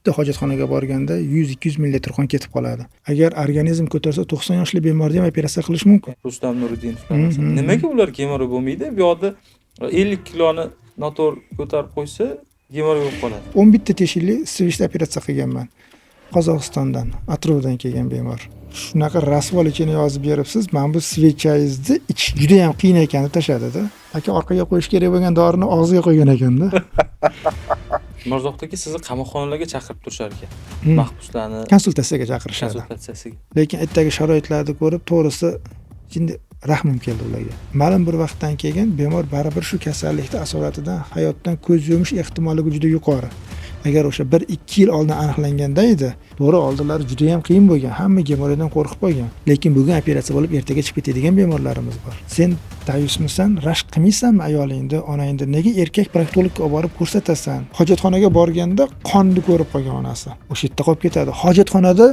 bitta hojatxonaga borganda 100-200 millilitr qon ketib qoladi. Agar organizm ko'tarsa 90 yoshli bemorda ham operatsiya qilish mumkin. Rustam Nuriddinov nimaga ular gemoroy bo'lmaydi? Bu yoqda 50 kiloni noto'g'ri ko'tarib qo'ysa gemoroy bo'lib qoladi. 11 ta teshikli svishda operatsiya qilganman. Qozog'istondan, Atrovdan kelgan bemor. Shunaqa rasvolikini yozib beribsiz. Men bu svechangizni ichish juda ham qiyin ekanini tashladida. Aka orqaga qo'yish kerak bo'lgan dorini og'ziga qo'ygan ekanda. Mirzoqdagi sizni qamoqxonalarga chaqirib turishar ekan. Mahbuslarni konsultatsiyaga chaqirishadi. Konsultatsiyasiga. Lekin aytdagi sharoitlarni ko'rib, to'g'risi endi rahmim keldi ularga. Ma'lum bir vaqtdan keyin bemor baribir shu kasallikning asoratidan hayotdan ko'z yumish ehtimolligi juda yuqori. Agar o'sha 1-2 yil oldin aniqlanganda edi, to'g'ri oldinlari juda ham qiyin bo'lgan. Hamma gemoroydan qo'rqib qolgan. Lekin bugun operatsiya bo'lib ertaga chiqib ketadigan bemorlarimiz bor. Sen tayusmisan, rashk qilmaysanmi ayolingni, onangni? Nega erkak proktologga olib borib ko'rsatasan? Hojatxonaga borganda qonni ko'rib qolgan onasi. O'sha yerda qolib ketadi. Hojatxonada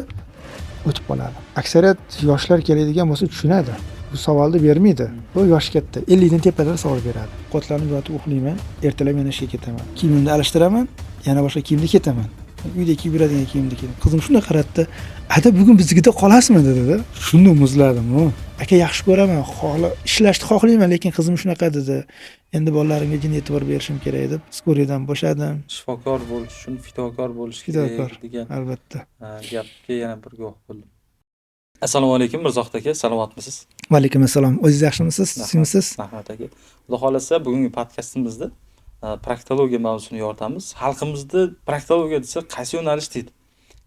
o'tib qoladi. Aksariyat yoshlar keladigan bo'lsa tushunadi. Bu savolni bermaydi. Bu yosh katta. 50 dan tepalar savol beradi. Qotlanib yotib uxlayman, ertalab yana ishga ketaman. Kiyimimni almashtiraman, yana boshqa kiyimda ketaman. Uyda kiyib yuradigan kiyimda ketaman. Qizim shunday qaratdi. "Ada bugun biznikida qolasizmi?" dedi. Shunda muzladim. Aka yaxshi ko'raman, ishlashni xohlayman, lekin qizim shunaqa dedi. Endi bolalarimga jin e'tibor berishim kerak deb skoriyadan bo'shadim. Shifokor bo'lish uchun fidokor bo'lish Fidokor degan albatta. Gapga yana bir guvoh bo'ldim. Assalomu alaykum Mirzoq aka, salomatmisiz? Va alaykum assalom. O'zingiz yaxshimisiz? Sizmisiz? Rahmat aka. Xudo xolasa bugungi podkastimizda proktologiya mavzusini yoritamiz. Xalqimizda proktologiya desa qaysi yo'nalish deydi.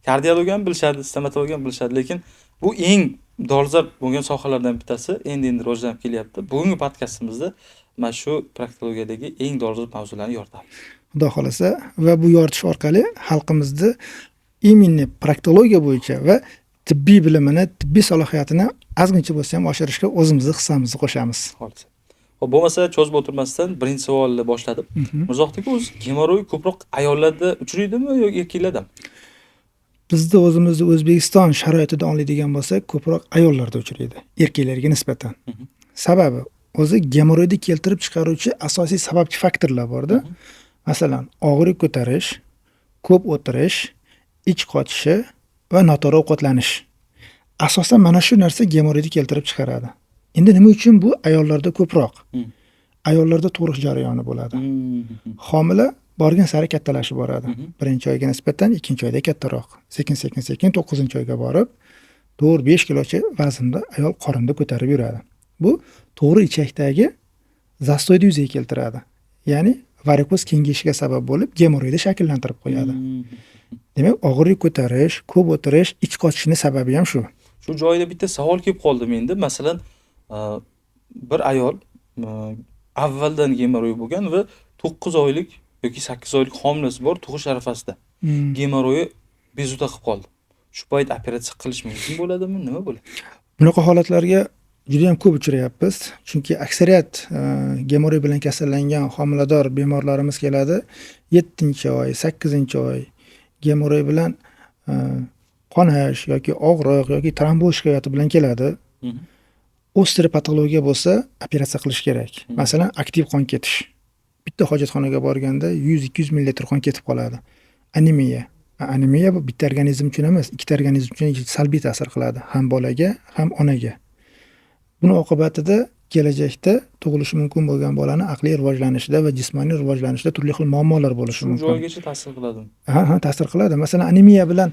Kardiologiyani bilishadi, stomatologiyani bilishadi, lekin bu eng dolzarb bo'lgan sohalardan bittasi, endi rivojlanib kelyapti. Bugungi podkastimizda mana shu proktologiyadagi eng dolzarb mavzularni yoritamiz. Xudo xolasa va bu yoritish orqali xalqimizda именно proktologiya bo'yicha va tibbiy bilimini, tibbiy salohiyatini ozgincha bo'lsa ham oshirishga o'zimizning hissamizni qo'shamiz. Xo'p, bo'lmasa cho'zib o'tirmasdan birinchi savolni boshladim. Mirzoqdagi o'zi gemoroy ko'proq ayollarda uchraydimi yoki erkaklardami? Bizda o'zimizni O'zbekiston sharoitida oladigan bo'lsak, ko'proq ayollarda uchraydi, erkaklarga nisbatan. Sababi o'zi gemoroyni keltirib chiqaruvchi asosiy sababchi faktorlar borda. Masalan, og'riq ko'tarish, ko'p o'tirish, ich qotishi va noto'g'ri ovqatlanish. Asosan mana shu narsa gemoroyni keltirib chiqaradi. Endi nima uchun bu ayollarda ko'proq? Ayollarda tug'ruq jarayoni bo'ladi. Homila borgan sari kattalashib boradi. Birinchi oyga nisbatan ikkinchi oyda kattaroq. Sekin 9-oyga borib 4-5 kilocha vaznda ayol qorinda ko'tarib yuradi. Bu to'g'ri ichakdagi zastoyni yuzaga keltiradi. Ya'ni varikoz kengayishiga sabab bo'lib, gemoroyni shakllantirib qo'yadi. Demak, og'riq ko'tarish, ko'p o'tirish, ich qotishning sababi ham shu. Shu joyda bitta savol kelib qoldi menda. Masalan, bir ayol avvaldan gemoroy bo'lgan va 9 oylik yoki 8 oylik homilasi bor, tug'ish arafasida. Gemoroyi bezovta qilib qoldi. Shu payt operatsiya qilish mumkin bo'ladimi? Nima bo'ladi? Bunaqa holatlarga juda ham ko'p uchrayapmiz. Chunki aksariyat gemoroy bilan kasallangan homilador bemorlarimiz keladi. 7-oy, 8-oy gemoroy bilan qonash yoki og'riq yoki tromboz shikoyati bilan keladi. Osteopatologiya bo'lsa, operatsiya qilish kerak. Masalan, aktiv qon ketish. Bitta hojatxonaga borganda 100-200 millilitr qon ketib qoladi. Anemiya. Anemiya bu bitta organizm uchun emas, ikkita organizm uchun salbiy ta'sir qiladi, ham bolaga, ham onaga. Buni oqibatida kelajakda tug'ilishi mumkin bo'lgan bolani aqliy rivojlanishida va jismoniy rivojlanishida turli xil muammolar bo'lishi mumkin. Shu joygacha ta'sir qiladimi? Ha, ta'sir qiladi. Masalan, anemiya bilan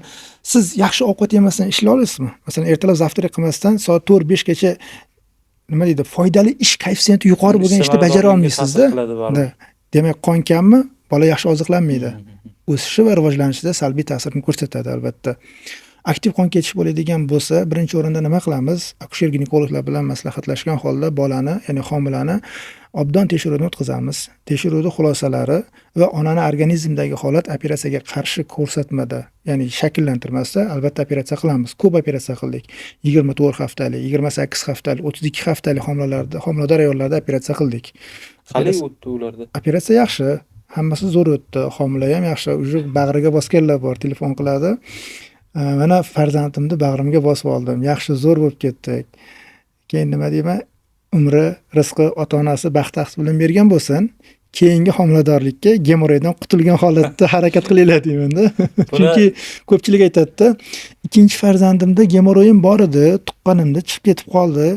siz yaxshi ovqat yemasdan ishlay olasizmi? Masalan, ertalab zavtrak qilmasdan soat 4-5 gacha nima deydi, foydali ish kayfiyati yuqori bo'lgan ishni bajara olmaysiz-da. Demak, qon kammi, bola yaxshi oziqlanmaydi. O'sishi va rivojlanishida salbiy ta'sirini ko'rsatadi albatta. Aktiv qon ketish bo'ladigan bo'lsa, birinchi o'rinda nima qilamiz? Akusher ginekologlar bilan maslahatlashgan holda bolani, ya'ni homilani obdon tekshiruvdan o'tkazamiz. Tekshiruvning xulosalari va onani organizmidagi holat operatsiyaga qarshi ko'rsatmada, ya'ni shakllantirmasda albatta operatsiya qilamiz. Ko'p operatsiya qildik. 24 haftalik, 28 haftalik, 32 haftalik homilador ayollarda operatsiya qildik. Qalay o'tdi ularda? Operatsiya yaxshi. Hammasi zo'r o'tdi. Homila ham yaxshi. Ujur bag'riga bosganlar bor, telefon qiladi. Mana farzandimni bag'rimga bosib oldim. Yaxshi, zo'r bo'lib ketdik. Keyin nima deyman? Umri, rizqi ota-onasi baxt-taqsi bilan bergan bo'lsin. keyingi homiladorlikka gemoroydan qutulgan holatda harakat qilinglar deymanda. Chunki ko'pchilik aytadi-da, ikkinchi farzandimda gemoroyim bor edi, tuqqanimda chiqib ketib qoldi.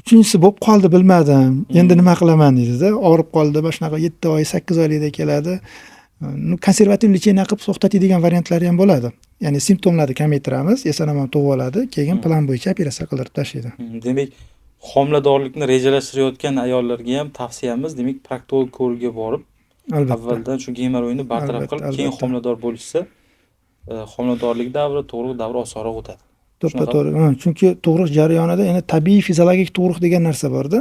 Uchinchisi bo'lib qoldi, bilmadim. Endi nima qilaman deydi-da. Og'rib qoldi, mana shunaqa 7 oy, 8 oylikda keladi. Konservativ lecheniya qilib to'xtatadigan variantlari ham bo'ladi. Ya'ni simptomlarni kamaytiramiz, eson-omon tug'ib oladi, keyin plan bo'yicha operatsiya qildirib tashlaydi. Demak, homiladorlikni rejalashtirayotgan ayollarga ham tavsiyamiz, demak, proktolog ko'rigiga borib, avvaldan shu gemoroyni bartaraf qilib, keyin homilador bo'lishsa, homiladorlik davri, tug'ruq davri osonroq o'tadi. To'g'ri. Chunki tug'ruq jarayonida yana tabiiy fiziologik tug'ruq degan narsa bor-da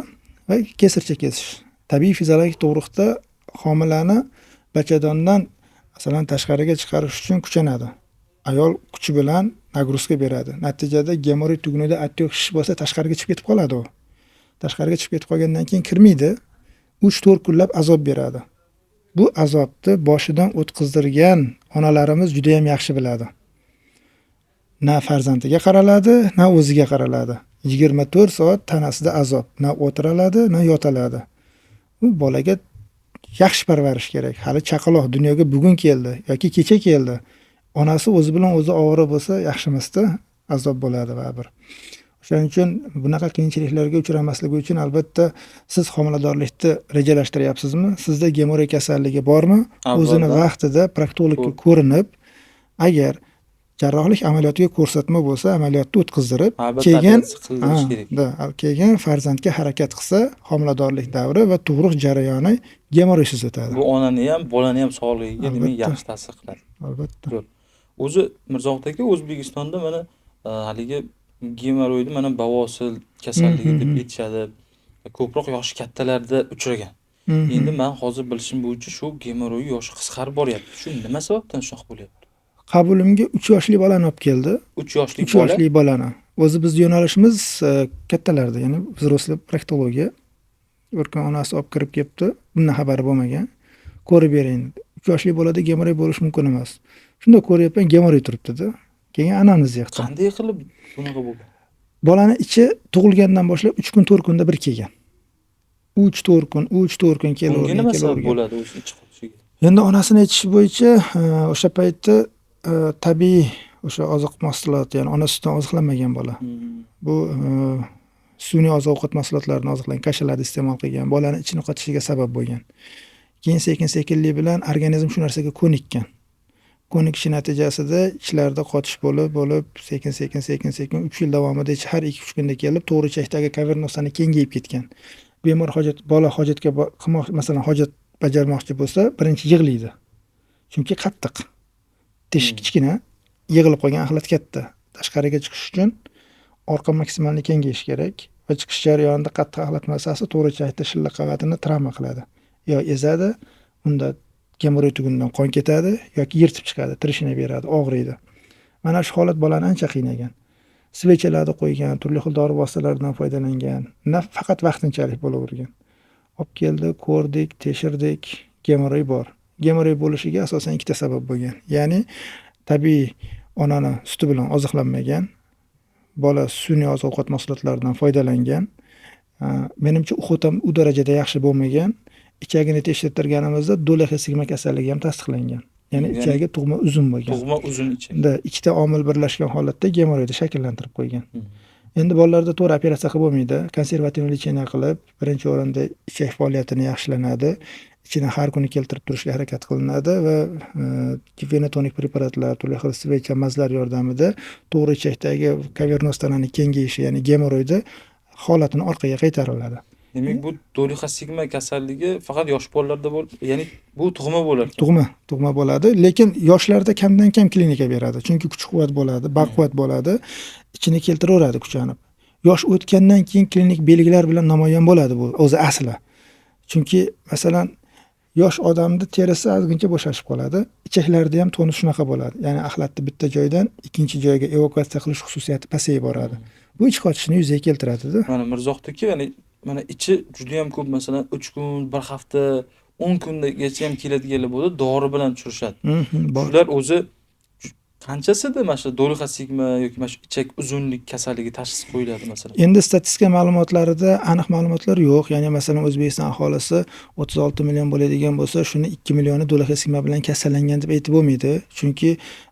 va kesircha kesish. Tabiiy fiziologik tug'ruqda homilani bachadondan masalan tashqariga chiqarish uchun kuchanadi. Ayol kuchi bilan nagruzka beradi. Natijada gemoroy tugunida atyoq shish bo'lsa tashqariga chiqib ketib qoladi u. Tashqariga chiqib ketib qolgandan keyin kirmaydi. 3-4 kunlab azob beradi. Bu azobni boshidan o'tkazdirgan onalarimiz juda ham yaxshi biladi. Na farzandiga qaraladi, na o'ziga qaraladi. 24 soat tanasida azob. Na o'tiraladi, na yotaladi. U bolaga yaxshi parvarish kerak. Hali chaqaloq dunyoga bugun keldi yoki kecha keldi. Onasi o'zi bilan o'zi ovora bo'lsa yaxshi emasda, azob bo'ladi baribir. Shuning uchun bunaqa qiyinchiliklarga uchramasligi uchun albatta siz homiladorlikni rejalashtiryapsizmi? Sizda gemoroy kasalligi bormi? O'zini vaqtida proktologga ko'rinib, agar jarrohlik amaliyotiga ko'rsatma bo'lsa, amaliyotni o'tkazdirib, keyin farzandga harakat qilsa, homiladorlik davri va tug'ruq jarayoni gemoroysiz o'tadi. Bu onani ham, bolani ham sog'ligiga demak yaxshi ta'sir qiladi. Albatta. O'zi Mirzohid aka, O'zbekistonda mana haligi gemoroyni mana bavosil kasalligi deb aytishadi. Ko'proq yoshi kattalarda uchragan. Endi men hozir bilishim bo'yicha shu gemoroy yoshi qisqarib boryapti. Shu nima sababdan shunaqa bo'lyapti? Qabulimga 3 yoshli bolani olib keldi. 3 yoshli bola. 3 yoshli bolani. O'zi biz yo'nalishimiz kattalarda, ya'ni взрослый proktologiya. O'rkan onasi olib kirib kelibdi. Bundan xabari bo'lmagan. Ko'rib bering. 3 yoshli bolada gemoroy bo'lishi mumkin emas. Shunda ko'ryapman, gemoroy turibdi-da. Keyin anamiz yoqdi. Qanday qilib bunaqa bo'ldi? Bolani ichi tug'ilgandan boshlab 3 kun 4 kunda bir kelgan. 3-4 kun kelavergan. Bunga nima sabab bo'ladi o'zi ichi qolishiga? Endi onasini aytishi bo'yicha o'sha paytda tabiiy o'sha oziq mahsulot, ya'ni ona sutidan oziqlanmagan bola. Bu sun'iy oziq-ovqat mahsulotlarini oziqlangan kashalarni iste'mol qilgan, bolani ichini qotishiga sabab bo'lgan. Keyin sekin-sekinlik bilan organizm shu narsaga ko'nikkan. Ko'nikishi natijasida ichlarida qotish bo'lib sekin 3 yil davomida har 2-3 kunda kelib to'g'ri ichakdagi kavernosani kengayib ketgan. Bemor bola hojatga masalan hojat bajarmoqchi bo'lsa, birinchi yig'laydi. Chunki qattiq. Teshik kichkina, yig'ilib qolgan axlat katta. Tashqariga chiqish uchun orqa maksimalni kengayish kerak va chiqish jarayonida qattiq axlat massasi to'g'ri ichakda shilla qavatini travma qiladi. Yo ezadi, unda gemoroy tugunidan qon ketadi yoki yirtib chiqadi, tirishini beradi, og'riydi. Mana shu holat bolani ancha qiynagan. Svechalarni qo'ygan, turli xil dori vositalaridan foydalangan. Faqat vaqtinchalik bo'lavergan. Olib keldi, ko'rdik, tekshirdik, gemoroy bor. Gemoroy bo'lishiga asosan ikkita sabab bo'lgan. Ya'ni tabiiy onani suti bilan oziqlanmagan, bola sun'iy oziq-ovqat mahsulotlaridan foydalangan. Menimcha uxut ham u darajada yaxshi bo'lmagan. Ichagini tekshirtirganimizda do'laxa sigma kasalligi ham tasdiqlangan. Ya'ni ichagi tug'ma uzun bo'lgan. Tug'ma uzun ichak. Ikkita omil birlashgan holatda gemoroyni shakllantirib qo'ygan. Endi bolalarda to'g'ri operatsiya qilib bo'lmaydi. Konservativ lecheniya qilib, birinchi o'rinda ichak faoliyatini yaxshilanadi. Ichini har kuni keltirib turishga harakat qilinadi va venatonik preparatlar, turli xil svecha mazlar yordamida to'g'ri ichakdagi kavernoz tananing kengayishi, ya'ni gemoroyda holatini orqaga qaytariladi. Demak, bu do'lixa sigma kasalligi faqat yosh bolalarda ya'ni bu tug'ma bo'ladi. Tug'ma bo'ladi, lekin yoshlarda kamdan kam klinika beradi. Chunki kuch-quvvat bo'ladi, baquvvat bo'ladi, ichini keltiraveradi kuchanib. Yosh o'tgandan keyin klinik belgilar bilan namoyon bo'ladi bu o'zi asli. Chunki masalan yosh odamda terisi ozgincha bo'shashib qoladi. Ichaklarida ham tonus shunaqa bo'ladi. Ya'ni axlatni bitta joydan ikkinchi joyga evakuatsiya qilish xususiyati pasayib boradi. Bu ich qotishni yuzaga keltiradi-da. Mana Mirzohid aka, ya'ni mana ichi juda ham ko'p, masalan 3 kun, 1 hafta, 10 kundagacha ham keladiganlar bo'ldi, dori bilan tushirishadi. Shular o'zi qanchasida mana shu do'liqa sigma yoki mana shu ichak uzunlik kasalligi tashxisi qo'yiladi masalan? Endi statistika ma'lumotlarida aniq ma'lumotlar yo'q. Ya'ni masalan O'zbekiston aholisi 36 million bo'ladigan bo'lsa, shuni 2 millioni do'liqa sigma bilan kasallangan deb aytib bo'lmaydi. Chunki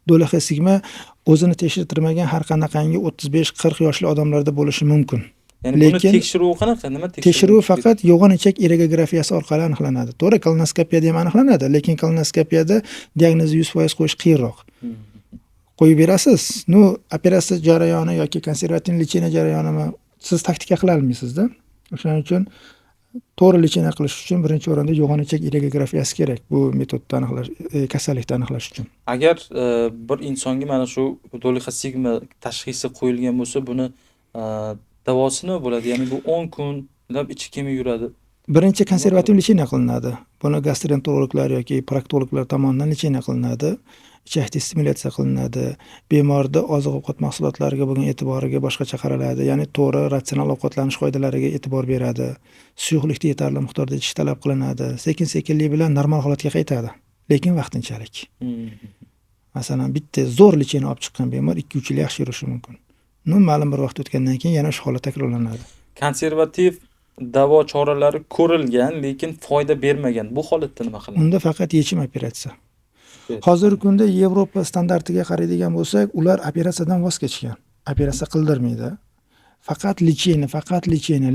do'liqa sigma o'zini tekshirtirmagan har qanaqangi 35-40 yoshli odamlarda bo'lishi mumkin. Ya'ni buni Lekin tekshiruvi qanaqa? Nima tekshiruv faqat yo'g'on ichak irradiografiyasi orqali aniqlanadi. To'g'ri, kolonoskopiyada ham aniqlanadi, lekin kolonoskopiyada diagnozni 100% qo'yish qiyinroq. Qo'yib berasiz. Operatsiya jarayoni yoki konservativ lecheniya jarayonimi siz taktika qila olmaysizda. O'shaning uchun to'g'ri lecheniya qilish uchun birinchi o'rinda yo'g'on ichak irradiografiyasi kerak. Bu metodda aniqlash, kasallikni aniqlash uchun. Agar bir insonga mana shu do'liqa sigma tashxisi qo'yilgan bo'lsa, buni davosi nima bo'ladi? Ya'ni bu 10 kunlab ichi kemib yuradi. Birinchi konservativ lecheniya qilinadi. Buni gastroenterologlar yoki proktologlar tomonidan lecheniya qilinadi. Ichakni stimulyatsiya qilinadi. Bemorda oziq-ovqat mahsulotlariga bo'lgan e'tiboriga boshqacha qaraladi. Ya'ni to'g'ri ratsional ovqatlanish qoidalariga e'tibor beradi. Suyuqlikni yetarli miqdorda ichish talab qilinadi. Sekin-sekinlik bilan normal holatga qaytadi, lekin vaqtinchalik. Masalan, bitta zo'r lecheniya olib chiqqan bemor 2-3 yil yaxshi yurishi mumkin. Ma'lum bir vaqt o'tgandan keyin yana shu holat takrorlanadi. Konservativ davo choralari ko'rilgan, lekin foyda bermagan. Bu holatda nima qiladi? Unda faqat yechim operatsiya. Hozirgi kunda Yevropa standartiga qaraydigan bo'lsak, ular operatsiyadan voz kechgan. Operatsiya qildirmaydi. Faqat lecheniya.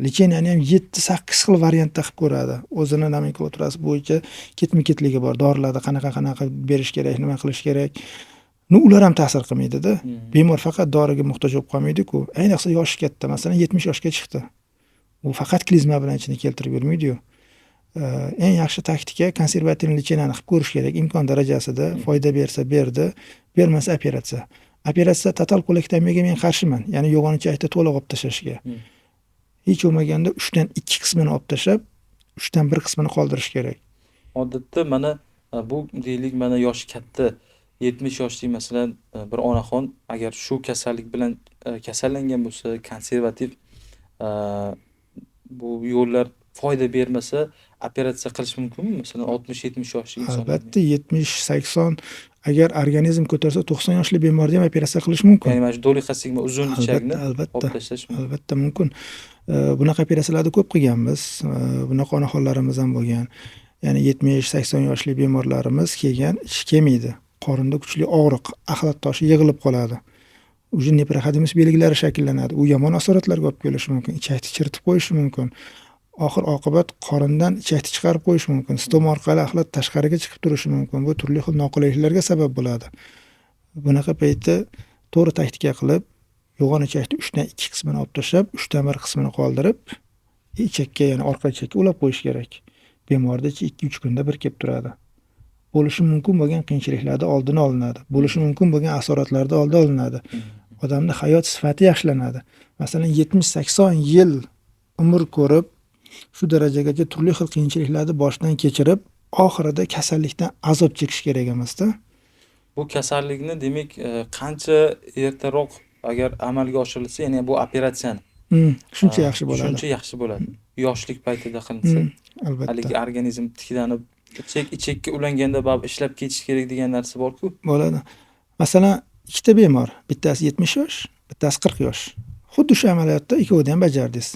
Lecheniyani ham 7-8 xil variantda qilib ko'radi. O'zini nomenklaturasi bo'yicha ketma-ketligi bor. Dorilarda qanaqa berish kerak, nima qilish kerak. Ular ham ta'sir qilmaydi-da. Bemor faqat doriga muhtoj bo'lib qolmaydi-ku. Ayniqsa yoshi katta, masalan 70 yoshga chiqdi. U faqat klizma bilan ichini keltirib yurmaydi-yu. Eng yaxshi taktika konservativ lecheniyani qilib ko'rish kerak. Imkon darajasida foyda bersa berdi, bermasa operatsiya. Operatsiya total ko'laktomiyaga men qarshiman. Ya'ni yo'g'on ichakni to'liq olib tashlashga. Hech bo'lmaganda 3dan 2 qismini olib tashlab, 3dan 1 qismini qoldirish kerak. Odatda mana bu deylik mana yoshi katta 70 yoshli masalan bir onaxon agar shu kasallik bilan kasallangan bo'lsa, konservativ bu yo'llar foyda bermasa, operatsiya qilish mumkinmi? Masalan 60-70 yoshli inson. Albatta 70-80 agar organizm ko'tarsa 90 yoshli bemorda ham operatsiya qilish mumkin. Ya'ni mana shu do'liqa sigma uzun ichakni olib tashlash mumkin. Albatta mumkin. Bunaqa operatsiyalarni ko'p qilganmiz. Bunaqa onaxonlarimiz ham bo'lgan. Ya'ni 70-80 yoshli bemorlarimiz kelgan, ish kelmaydi. Qorinda kuchli og'riq, axlat toshi yig'ilib qoladi. Uje neproxodimus belgilari shakllanadi. U yomon asoratlarga olib kelishi mumkin. Ichakni chiritib qo'yishi mumkin. Oxir oqibat qorindan ichakni chiqarib qo'yish mumkin. Stoma orqali axlat tashqariga chiqib turishi mumkin. Bu turli xil noqulayliklarga sabab bo'ladi. Bunaqa paytda to'g'ri taktika qilib, yo'g'on ichakni 3dan 2 qismini olib tashlab, 3dan 1 qismini qoldirib, ichakka, ya'ni orqa ichakka ulab qo'yish kerak. Bemorda 2-3 kunda bir kelib turadi. Bo'lishi mumkin bo'lgan qiyinchiliklarning oldini olinadi. Bo'lishi mumkin bo'lgan asoratlarning oldi olinadi. Odamning hayot sifati yaxshilanadi. Masalan 70-80 yil umr ko'rib, shu darajagacha turli xil qiyinchiliklarni boshdan kechirib, oxirida kasallikdan azob chekish kerak emasda. Bu kasallikni demak qancha ertaroq agar amalga oshirilsa, ya'ni bu operatsiyani shuncha yaxshi bo'ladi. Shuncha yaxshi bo'ladi. Yoshlik paytida qilinsa, albatta. Haligi organizm tiklanib, ichakka ulanganda baribir ishlab ketish kerak degan narsa bor-ku. Bo'ladi. Masalan, ikkita bemor, bittasi 70 yosh, bittasi 40 yosh. Xuddi shu amaliyotda ikkovini ham bajardingiz.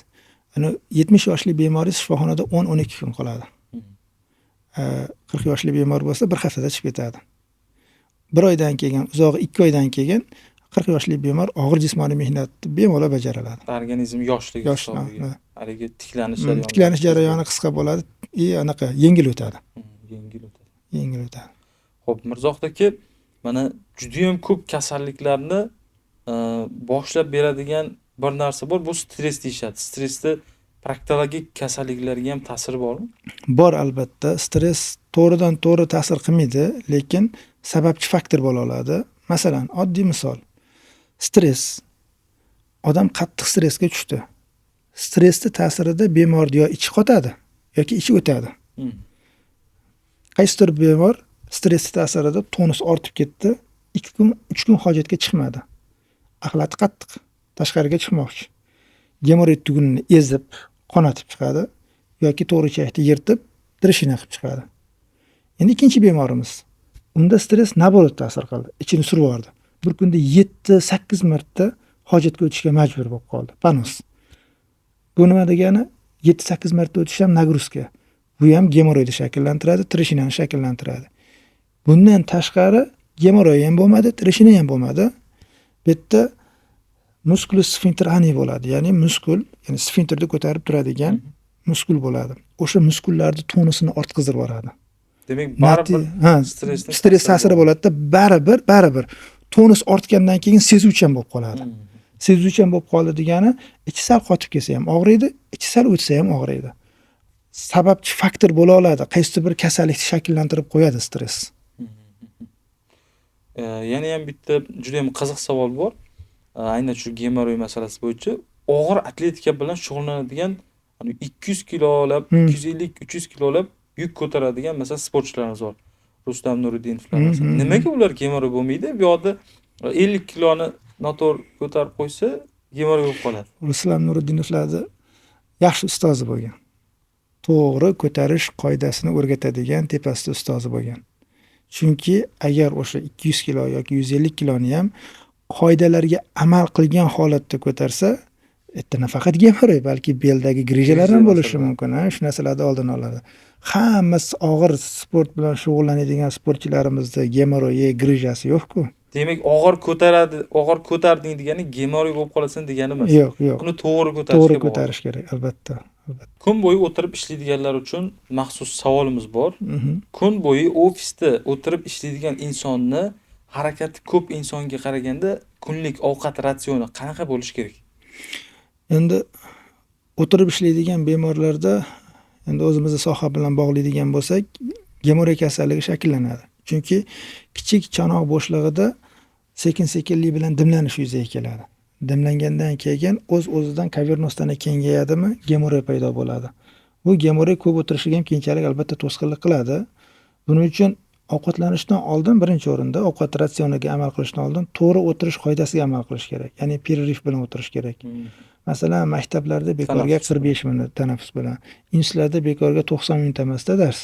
Ana 70 yoshli bemoringiz shifoxonada 10-12 kun qoladi. 40 yoshli bemor bo'lsa bir haftada chiqib ketadi. 1 oydan keyin, uzog'i 2 oydan keyin 40 yoshli bemor og'ir jismoniy mehnatni bemalol bajaradi. Organizm yoshligi hisobiga. Haligi tiklanish jarayoni qisqa bo'ladi, anaqa yengil o'tadi. Yengil o'tadi. Xo'p, Mirzohid aka, mana juda ham ko'p kasalliklarni boshlab beradigan bir narsa bor, bu stress deyishadi. Stressda proktologik kasalliklarga ham ta'siri bormi? Bor, albatta. Stress to'g'ridan to'g'ri ta'sir qilmaydi, lekin sababchi faktor bo'la oladi. Masalan, oddiy misol. Stress. Odam qattiq stressga tushdi. Stressning ta'sirida bemorda yo ichi qotadi yoki ichi o'tadi. Qaysidir bemor stressning ta'sirida tonus ortib ketdi, 2 kun, 3 kun hojatga chiqmadi. Axlati qattiq, tashqariga chiqmoqchi. Gemoroid tugunini ezib, qonatib chiqadi yoki to'g'ri ichakni yirtib, dreshina qilib chiqadi. Endi ikkinchi bemorimiz. unda stress naborat ta'sir qildi, ichini surib yubordi. Bir kunda 7-8 marta hojatga o'tishga majbur bo'lib qoldi. Panos. Bu nima degani? 7-8 marta o'tish ham nagruzka. Bu ham gemoroyni shakllantiradi, trishinani shakllantiradi. Bundan tashqari gemoroy ham bo'lmadi, trishina ham bo'lmadi. Bu yerda muskulus sfinkter ani bo'ladi. Ya'ni muskul, ya'ni sfinkterni ko'tarib turadigan muskul bo'ladi. O'sha muskullarning tonusini ortqizib boradi. Demak, baribir stress ta'siri bo'ladi-da, baribir tonus ortgandan keyin sezuvchan bo'lib qoladi. Sezuvchan bo'lib qoldi degani, ichi sal qotib kelsa ham og'riydi, ichi sal o'tsa ham og'riydi. Sababchi faktor bo'la oladi. Qaysi bir kasallikni shakllantirib qo'yadi stress. Yana ham bitta juda ham qiziq savol bor. Aynan shu gemoroy masalasi bo'yicha og'ir atletika bilan shug'ullanadigan 200 kilolab, 250-300 kilolab yuk ko'taradigan masalan sportchilarimiz bor. Rustam Nuriddinovlar masalan. Nimaga ular gemoroy bo'lmaydi? Bu yerda 50 kiloni noto'g'ri ko'tarib qo'ysa, gemoroy bo'lib qoladi. Rustam Nuriddinovlarning yaxshi ustozi bo'lgan. To'g'ri ko'tarish qoidasini o'rgatadigan tepasida ustozi bo'lgan. Chunki agar o'sha 200 kilo yoki 150 kiloni ham qoidalarga amal qilgan holatda ko'tarsa, nafaqat gemoroy, balki beldagi grijalar ham bo'lishi mumkin. Shu narsalarni oldini oladi. Hammasi og'ir sport bilan shug'ullanadigan sportchilarimizda gemoroy, grijasi yo'q-ku. Demak, og'ir ko'tarding degani gemoroy bo'lib qolasan degani emas. Yo'q. Uni to'g'ri ko'tarish kerak, albatta. Kun bo'yi o'tirib ishlaydiganlar uchun maxsus savolimiz bor. Kun bo'yi ofisda o'tirib ishlaydigan insonni harakati ko'p insonga qaraganda kunlik ovqat ratsioni qanaqa bo'lishi kerak? Endi o'tirib ishlaydigan bemorlarda, endi o'zimizning soha bilan bog'laydigan bo'lsak, gemoroy kasalligi shakllanadi. Chunki kichik chanoq bo'shlig'ida sekin-sekinlik bilan dimlanish yuzaga keladi. Dimlangandan keyin o'z-o'zidan kavernostani kengayadimi, gemoroy paydo bo'ladi. Bu gemoroy ko'p o'tirishiga ham keyinchalik albatta to'sqinlik qiladi. Buning uchun ovqatlanishdan oldin birinchi o'rinda ovqat ratsioniga amal qilishdan oldin to'g'ri o'tirish qoidasiga amal qilish kerak. Ya'ni pererif bilan o'tirish kerak. Masalan, maktablarda bekorga 45 minut tanaffus bilan, institutlarda bekorga 90 minut emasda dars.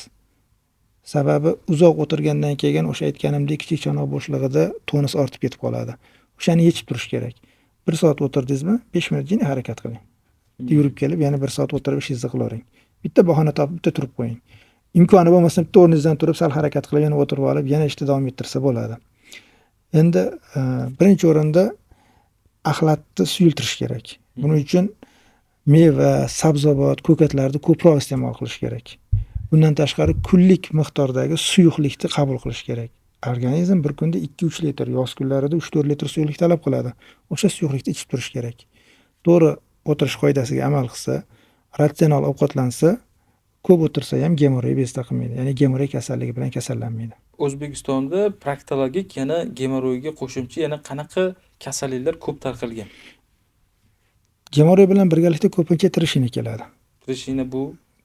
Sababi uzoq o'tirgandan keyin o'sha aytganimdek kichik chanoq bo'shlig'ida tonus ortib ketib qoladi. O'shani yechib turish kerak. 1 soat o'tirdingizmi, 5 minut jini harakat qiling. Yurib kelib yana 1 soat o'tirib ishingizni qilavering. Bitta bahona topib bitta turib qo'ying. Imkoni bo'lmasa bitta o'rningizdan turib sal harakat qilib yana o'tirib olib, yana ishni davom ettirsa bo'ladi. Endi birinchi o'rinda axlatni suyultirish kerak. Buning uchun meva, sabzavot, ko'katlarni ko'proq iste'mol qilish kerak. Bundan tashqari kunlik miqdordagi suyuqlikni qabul qilish kerak. Organizm bir kunda 2-3 litr, yoz kunlarida 3-4 litr suyuqlik talab qiladi. O'sha suyuqlikni ichib turish kerak. To'g'ri o'tirish qoidasiga amal qilsa, ratsional ovqatlansa, ko'p o'tirsa ham gemoroy bezda qilmaydi. Ya'ni gemoroy kasalligi bilan kasallanmaydi. O'zbekistonda proktologik yana gemoroyga qo'shimcha yana qanaqa kasalliklar ko'p tarqalgan? Gemoroy bilan birgalikda ko'pincha trishina keladi.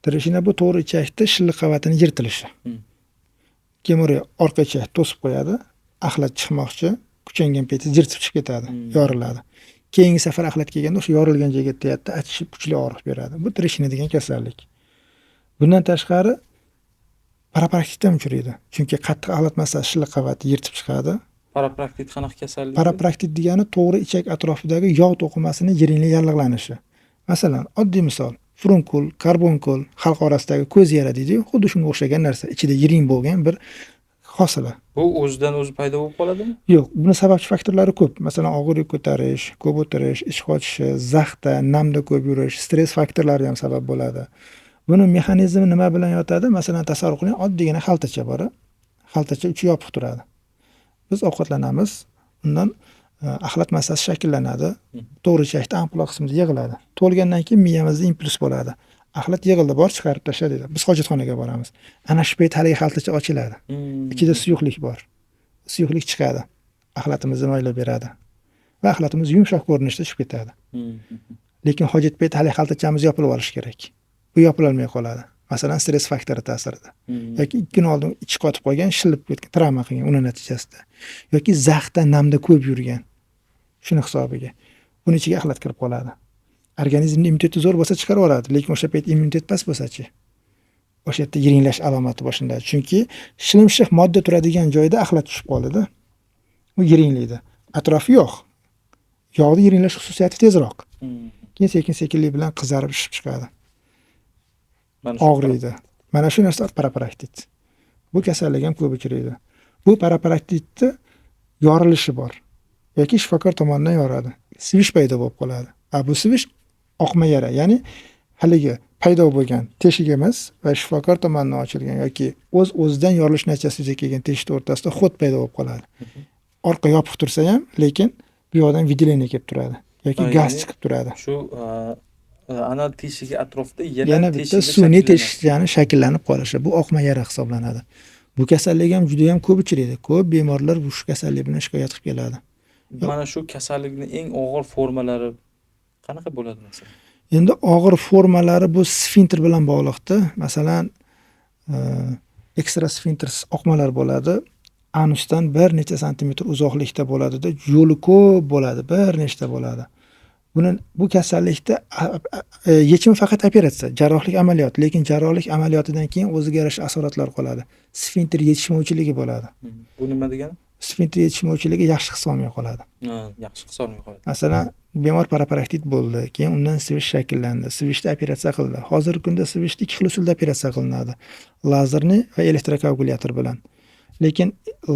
Trishina bu to'g'ri ichakda shilliq qavatini yirtilishi. Gemoroy orqa ichakni to'sib qo'yadi. Axlat chiqmoqchi, kuchangan payti yirtib chiqib ketadi, yoriladi. Keyingi safar axlat kelganda o'sha yorilgan joyga tegadi, achishib kuchli og'riq beradi. Bu trishina degan kasallik. Bundan tashqari parapraktikda ham uchraydi. Chunki qattiq axlat massasi shilliq qavatni yirtib chiqadi. Parapraktik qanaqa kasallik? Parapraktik degani to'g'ri ichak atrofidagi yog' to'qimasini yiringli yallig'lanishi. Masalan, oddiy misol, furunkul, karbonkul, xalq orasidagi ko'z yara deydi-ku, xuddi shunga o'xshagan narsa, ichida yiring bo'lgan bir hosila. Bu o'zidan o'zi paydo bo'lib qoladimi? Yo'q, buni sababchi faktorlari ko'p. Masalan, og'ir yuk ko'tarish, ko'p o'tirish, ish qochishi, zaxda, namda ko'p yurish, stress faktorlari ham sabab bo'ladi. Buni mexanizmi nima bilan yotadi? Masalan, tasavvur qiling, oddiygina xaltacha bor. Xaltacha uchi yopiq turadi. Biz ovqatlanamiz, undan axlat massasi shakllanadi. To'g'ri ichakda ampulla qismida yig'iladi. To'lgandan keyin miyamizda impuls bo'ladi. Axlat yig'ildi, bor chiqarib tashladi deydi. Biz hojatxonaga boramiz. Ana shu payt haligi xaltacha ochiladi. Ichida suyuqlik bor. Suyuqlik chiqadi. Axlatimizni maylab beradi. Va axlatimiz yumshoq ko'rinishda chiqib ketadi. Lekin hojat payti haligi xaltachamiz yopilib olish kerak. Bu yopilolmay qoladi. Masalan, stress faktori ta'sirida. Yoki 2 kun oldin ichi qotib qolgan, shilib ketgan, travma qilgan uning natijasida. Yoki zaxda, namda ko'p yurgan. Shuni hisobiga. Buning ichiga axlat kirib qoladi. Organizmning immuniteti zo'r bo'lsa chiqarib oladi, lekin o'sha payt immunitet past bo'lsa-chi? o'sha yerda yiringlash alomati boshlanadi. Chunki shilimshiq modda turadigan joyda axlat tushib qoladi. U yiringlaydi. Atrofi yog'. Yog'da yiringlash xususiyati tezroq. Keyin sekin-sekinlik bilan qizarib shishib chiqadi. Mana shu Og'riydi. Mana shu narsa paraparaktit. Bu kasallik ham ko'p uchraydi. Bu paraparaktitni yorilishi bor yoki shifokor tomonidan yoradi. Sivish paydo bo'lib qoladi. Bu sivish oqma yara, ya'ni haligi paydo bo'lgan teshik emas va shifokor tomonidan ochilgan yoki o'z-o'zidan yorilish natijasida yuzaga kelgan teshik o'rtasida xot paydo bo'lib qoladi. Orqa yopiq tursa ham, lekin bu yoqdan vidileniya kelib turadi yoki gaz chiqib turadi. Shu anal teshigi atrofida Yana bitta sun'iy teshiklarning shakllanib qolishi, bu oqma yara hisoblanadi. Bu kasallik ham juda ham ko'p uchraydi. Ko'p bemorlar bu kasallik bilan shikoyat qilib keladi. Mana shu kasallikning eng og'ir formalari qanaqa bo'ladi masalan? Endi og'ir formalari bu sfintr bilan bog'liqda. Masalan, ekstra sfintr oqmalar bo'ladi. Anusdan bir necha santimetr uzoqlikda bo'ladi-da, yo'li ko'p bo'ladi, bir nechta bo'ladi. Bu kasallikda yechimi faqat operatsiya, jarrohlik amaliyot, lekin jarrohlik amaliyotidan keyin o'ziga yarasha asoratlar qoladi. Sfintr yetishmovchiligi bo'ladi. Bu nima degani? Sfintr yetishmovchiligi yaxshi his olmay qoladi. Yaxshi his olmay qoladi. Masalan, bemor paraparaktit bo'ldi, keyin undan sivish shakllandi. Sivishda operatsiya qildi. Hozirgi kunda sivishda ikki xil usulda operatsiya qilinadi. Lazerni va elektrokoagulyator bilan. Lekin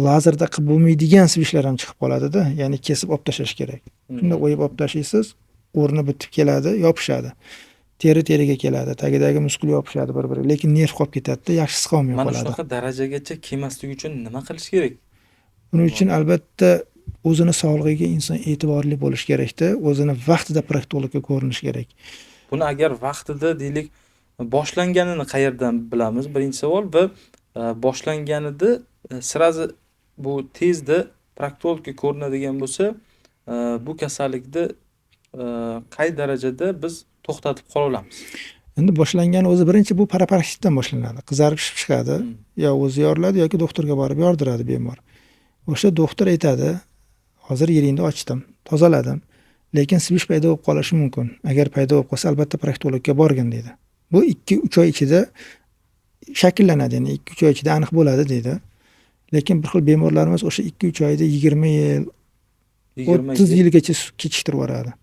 lazerda qilib bo'lmaydigan sivishlar ham chiqib qoladi-da, ya'ni kesib olib tashlash kerak. Shunda o'yib olib tashlaysiz, o'rni bitib keladi, yopishadi. Teri-teriga keladi, tagidagi muskul yopishadi bir-biriga, lekin nerv qolib ketadi-da, yaxshi his qolmay qoladi. Mana shunaqa darajagacha kelmaslik uchun nima qilish kerak? Buning uchun albatta o'zini sog'lig'iga inson e'tiborli bo'lish kerak-da, o'zini vaqtida proktologga ko'rinish kerak. Buni agar vaqtida deylik boshlanganini qayerdan bilamiz? Birinchi savol. Va boshlanganida sirazi bu tezda proktologga ko'rinadigan bo'lsa, bu kasallikni qay darajada biz to'xtatib qola olamiz? Endi boshlangani o'zi birinchi bu paraparaktitdan boshlanadi. Qizarib shishib chiqadi, yo o'zi yoriladi yoki doktorga borib yordiradi bemor. O'sha doktor aytadi, hozir yeringni ochdim, tozaladim, lekin sivish paydo bo'lib qolishi mumkin. Agar paydo bo'lib qolsa, albatta proktologga borgin deydi. Bu 2-3 oy ichida shakllanadi, ya'ni 2-3 oy ichida aniq bo'ladi deydi. Lekin bir xil bemorlarimiz o'sha 2-3 oyda 20 yil, 30 yilgacha kechiktirib yuboradi.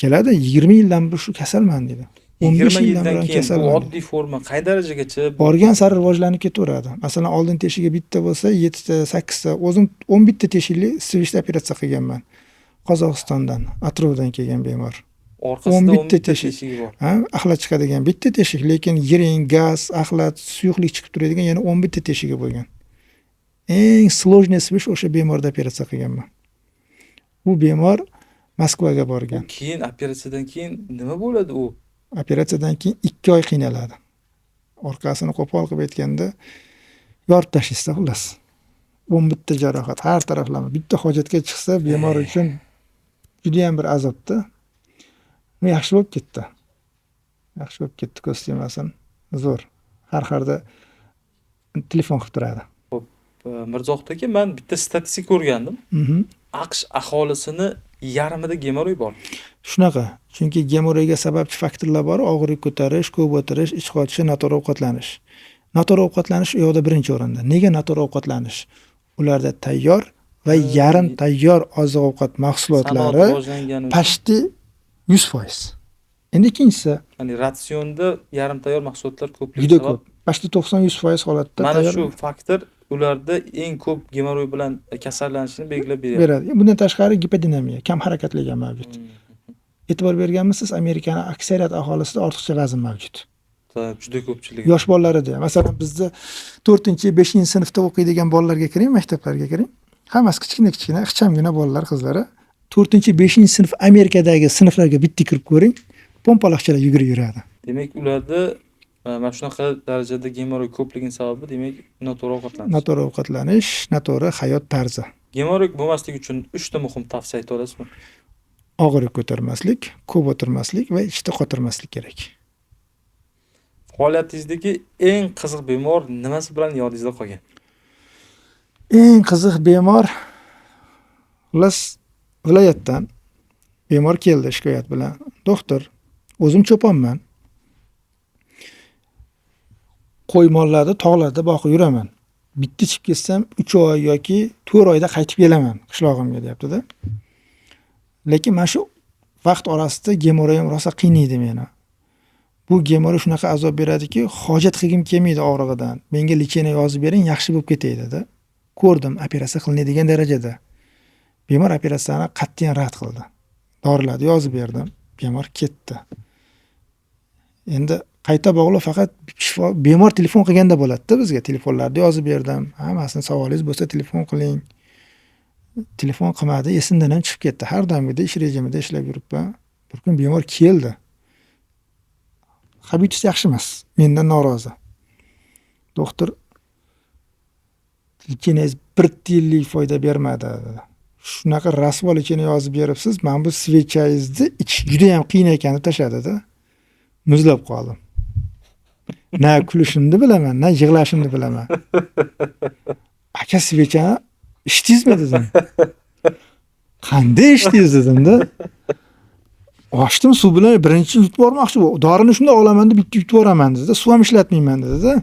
Keladi, 20 yildan beri shu kasalman deydi. 20 yildan keyin bu oddiy forma qay darajagacha borgan sari rivojlanib ketaveradi. Masalan, oldin teshigi bitta bo'lsa, 7 ta, 8 ta, o'zim 11 ta teshikli sivishda operatsiya qilganman. Qozog'istondan, Atrovdan kelgan bemor. Orqasida 11 ta teshigi bor. Axlat chiqadigan bitta teshik, lekin yiring, gaz, axlat, suyuqlik chiqib turadigan yana 11 ta teshigi bo'lgan. Eng sложный sivish o'sha bemorda operatsiya qilganman. Bu bemor Moskvaga borgan. Keyin operatsiyadan keyin nima bo'ladi u? Operatsiyadan keyin 2 oy qiynaladi. Orqasini qo'pol qilib aytganda yorib tashlaysiz xullas. 11 ta jarohat, har taraflama. Bitta hojatga chiqsa, bemor uchun juda ham bir azobda. Bu yaxshi bo'lib ketdi. Yaxshi bo'lib ketdi, ko'z tiymasin. Zo'r. Har xarda telefon qilib turadi. Xo'p, Mirzohid aka, men bitta statistika ko'rgandim. AQSh aholisini yarmida gemoroy bor. Shunaqa. Chunki gemoroyga sababchi faktorlar bor: og'riq ko'tarish, ko'p o'tirish, ich qotish, noto'g'ri ovqatlanish. Noto'g'ri ovqatlanish u yoqda birinchi o'rinda. Nega noto'g'ri ovqatlanish? Ularda tayyor va yarim tayyor oziq-ovqat mahsulotlari pashti 100%. Endi ikkinchisi, ya'ni ratsionda yarim tayyor mahsulotlar ko'pligi juda sabab. ko'p. Pashti 90-100% holatda Mana shu faktor ularda eng ko'p gemoroy bilan kasallanishni belgilab beradi. Bundan tashqari gipodinamiya, kam harakatlik ham mavjud. E'tibor berganmisiz, Amerikaning aksariyat aholisida ortiqcha vazn mavjud. Juda ko'pchilik. Yosh bolalarda, masalan, bizda 4-5-sinfda o'qiydigan bolalarga kiring, maktablarga kiring. Hammasi kichkina, ixchamgina bolalar, qizlar. 4-5-sinf Amerikadagi sinflarga bitta kirib ko'ring, pompaloqchalar yugurib yuradi. Demak, ularda mana shunaqa darajada gemoroy ko'pligining sababi demak noto'g'ri ovqatlanish. Noto'g'ri ovqatlanish, noto'g'ri hayot tarzi. Gemoroy bo'lmasligi uchun 3 ta muhim tavsiya ayta olasizmi? Og'riq ko'tarmaslik, ko'p o'tirmaslik va ichda qotirmaslik kerak. Faoliyatingizdagi eng qiziq bemor nimasi bilan yodingizda qolgan? Eng qiziq bemor xullas viloyatdan bemor keldi shikoyat bilan. Doktor, o'zim cho'ponman. qo'y mollarda, tog'larda boqib yuraman. Bitta chiqib ketsam 3 oy yoki 4 oyda qaytib kelaman qishlog'imga deyapti-da. Lekin mana shu vaqt orasida gemoroyim rosa qiynaydi meni. Bu gemoroy shunaqa azob beradiki, hojat qilgim kelmaydi og'rig'idan. Menga lecheniya yozib bering, yaxshi bo'lib ketaydi-da. Ko'rdim, operatsiya qilinadigan darajada. Bemor operatsiyani qat'iyan rad qildi. Dorilarni yozib berdim. Bemor ketdi. Endi qayta bog'lab faqat bemor telefon qilganda bo'ladi-da bizga. Telefonlarni yozib berdim. Hammasini savolingiz bo'lsa telefon qiling. Telefon qilmadi, esimdan ham chiqib ketdi. Har doimgidek ish rejimida ishlab yuribman. Bir kun bemor keldi. Habitus yaxshi emas, mendan norozi. Doktor lecheniyangiz 1 tiyinlik foyda bermadi. Shunaqa rasvo lecheniya yozib beribsiz, men bu svechangizni ichish juda ham qiyin ekanini tashladi-da. Muzlab qoldim. Na kulishimni bilaman, na yig'lashimni bilaman. Aka svechani ichdingizmi dedim. Qanday ichdingiz dedim-da. Ochdim, suv bilan birinchi yutib bormoqchi bu. Dorini shunda olaman deb bitta yutib boraman dedi. Suv ham ishlatmayman dedi-da.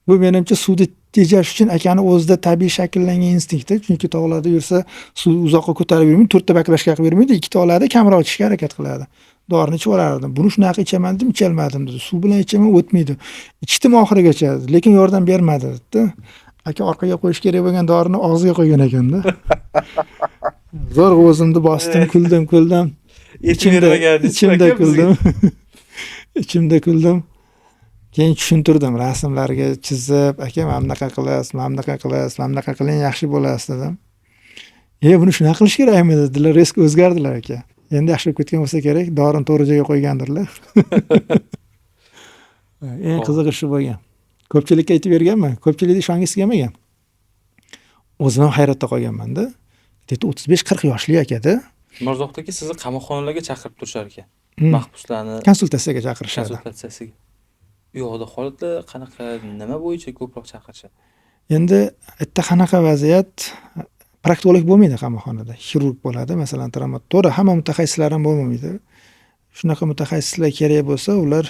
Bu menimcha suvni tejash uchun akani o'zida tabiiy shakllangan instinktda, chunki tog'larda yursa suv uzoqqa ko'tarib yurmaydi, 4 ta baklashga qilib yurmaydi, 2 ta oladi, kamroq ichishga harakat qiladi. Dorini ichib olardim. Buni shunaqa ichaman dedim, icholmadim dedi. Suv bilan ichaman, o'tmaydi. Ichdim oxirigacha, lekin yordam bermadi dedi. Aka orqaga qo'yish kerak bo'lgan dorini og'ziga qo'ygan ekanda. Zo'rg'a o'zimni bosdim, kuldim. Ichimda kuldim. Ichimda kuldim. Keyin tushuntirdim, rasmlarga chizib, aka mana bunaqa qilasiz, mana bunaqa qilasiz, mana bunaqa qiling yaxshi bo'lasiz dedim. Buni shunaqa qilish kerakmi dedilar, resk o'zgardilar aka. Endi yaxshi bo'lib ketgan bo'lsa kerak, dorini to'g'ri joyga qo'ygandirlar. Eng qizig'i shu bo'lgan. Ko'pchilikka aytib berganman, ko'pchilikni ishongisi kelmagan. O'zim ham hayratda qolganman-da. Dedi 35-40 yoshli aka-da. Mirzoq aka sizni qamoqxonalarga chaqirib turishar ekan. Mahbuslarni konsultatsiyaga chaqirishadi. Konsultatsiyasiga. U yoqda holatlar qanaqa, nima bo'yicha ko'proq chaqirishadi? Endi bitta qanaqa vaziyat, proktolog bo'lmaydi qamoqxonada. Xirurg bo'ladi, masalan, traumatolog, hamma mutaxassislar ham bo'lmaydi. Shunaqa mutaxassislar kerak bo'lsa, ular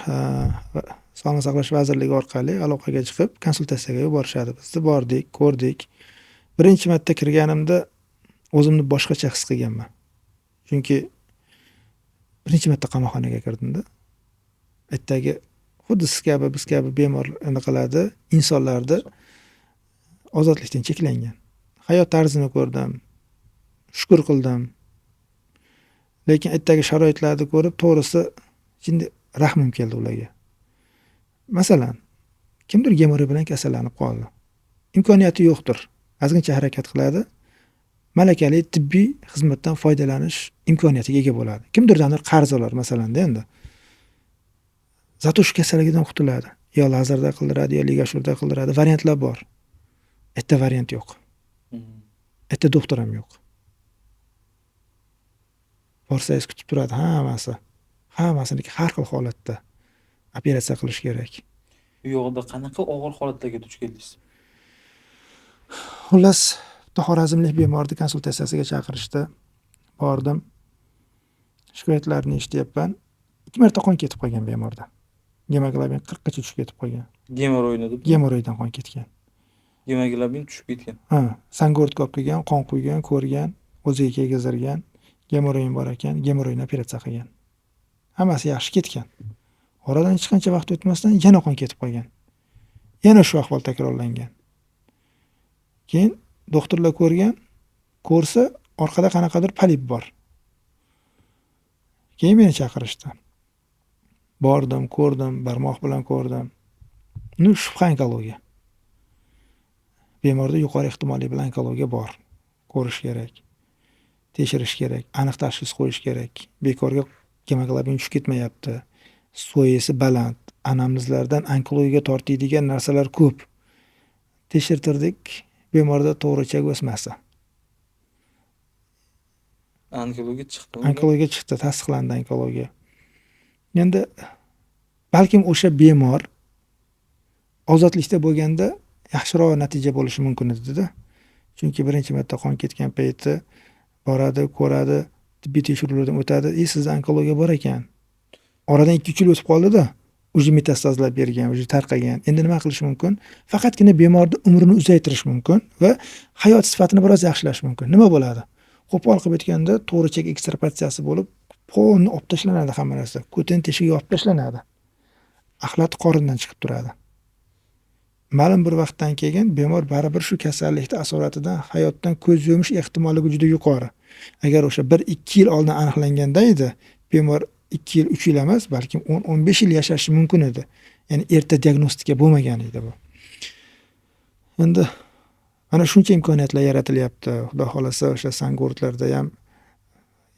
Sog'liqni saqlash vazirligi orqali aloqaga chiqib, konsultatsiyaga yuborishadi. Biz bordik, ko'rdik. Birinchi marta kirganimda o'zimni boshqacha his qilganman. Chunki birinchi marta qamoqxonaga kirdim-da. Aytdagi xuddi siz kabi, biz kabi bemor qiladi, insonlarda ozodlikdan cheklangan. Hayot tarzini ko'rdim. Shukr qildim. Lekin aytdagi sharoitlarni ko'rib, to'g'risi, endi rahmim keldi ularga. Masalan, kimdir gemoroy bilan kasallanib qoldi. Imkoniyati yo'qdir. Ozgincha harakat qiladi. Malakali tibbiy xizmatdan foydalanish imkoniyatiga ega bo'ladi. Kimdirdan qarz olar masalan-da endi. Zato shu kasallikdan qutuladi. Yo lazerda qildiradi, yo ligashurda qildiradi. Variantlar bor. Bitta variant yo'q. Bitta doktor ham yo'q. Borsangiz kutib turadi hammasi. Hammasiniki har xil holatda operatsiya qilish kerak. U yoqda qanaqa og'ir holatlarga duch keldingiz? Xullas, Xorazmlik bemorni konsultatsiyasiga chaqirishdi. Bordim. Shikoyatlarini eshityapman. 2 marta qon ketib qolgan bemorda. Gemoglobin 40 gacha tushib ketib qolgan. Gemoroyni deb. Gemoroydan qon ketgan. Gemoglobin tushib ketgan. Sangort ko'p qilgan, qon quygan, ko'rgan, o'ziga kelgizirgan. Gemoroyin bor ekan, gemoroyni operatsiya qilgan. Hammasi yaxshi ketgan. Oradan hech qancha vaqt o'tmasdan yana qon ketib qolgan. Yana shu ahvol takrorlangan. Keyin doktorlar ko'rgan, ko'rsa orqada qanaqadir polip bor. Keyin meni chaqirishdi. Bordim, ko'rdim, barmoq bilan ko'rdim. Shubha onkologiya. Bemorda yuqori ehtimolli bilan onkologiya bor. Ko'rish kerak. Tekshirish kerak, aniq tashxis qo'yish kerak. Bekorga gemoglobin tushib ketmayapti. Soyasi baland, anamnezlardan onkologiyaga tortiydigan narsalar ko'p. Tekshirtirdik, bemorda to'g'richa o'smasi. Onkologiya chiqdi. Onkologiya chiqdi, tasdiqlandi onkologiya. Endi balkim o'sha bemor ozodlikda bo'lganda yaxshiroq natija bo'lishi mumkin edi-da. Chunki birinchi marta qon ketgan payti boradi, ko'radi, tibbiy tekshiruvlardan o'tadi. Sizda onkologiya bor ekan. Oradan 2-3 yil o'tib qoldi-da. уже metastazlab bergan, уже tarqagan. Endi nima qilish mumkin? Faqatgina bemorning umrini uzaytirish mumkin va hayot sifatini biroz yaxshilash mumkin. Nima bo'ladi? Qo'pol qilib aytganda, to'g'richak ekstrapozitsiyasi bo'lib, polni olib tashlanadi hamma narsa. Ko'tin teshigi yopib tashlanadi. Axlat qorindan chiqib turadi. Ma'lum bir vaqtdan keyin bemor baribir shu kasallikning asoratidan hayotdan ko'z yumish ehtimolligi juda yuqori. Agar o'sha 1-2 yil oldin aniqlanganda edi, bemor 2 yil, 3 yil emas, balkim 10-15 yil yashashi mumkin edi. Ya'ni erta diagnostika bo'lmagan edi bu. Endi mana shuncha imkoniyatlar yaratilyapti. Xudo xolasa o'sha sangortlarda ham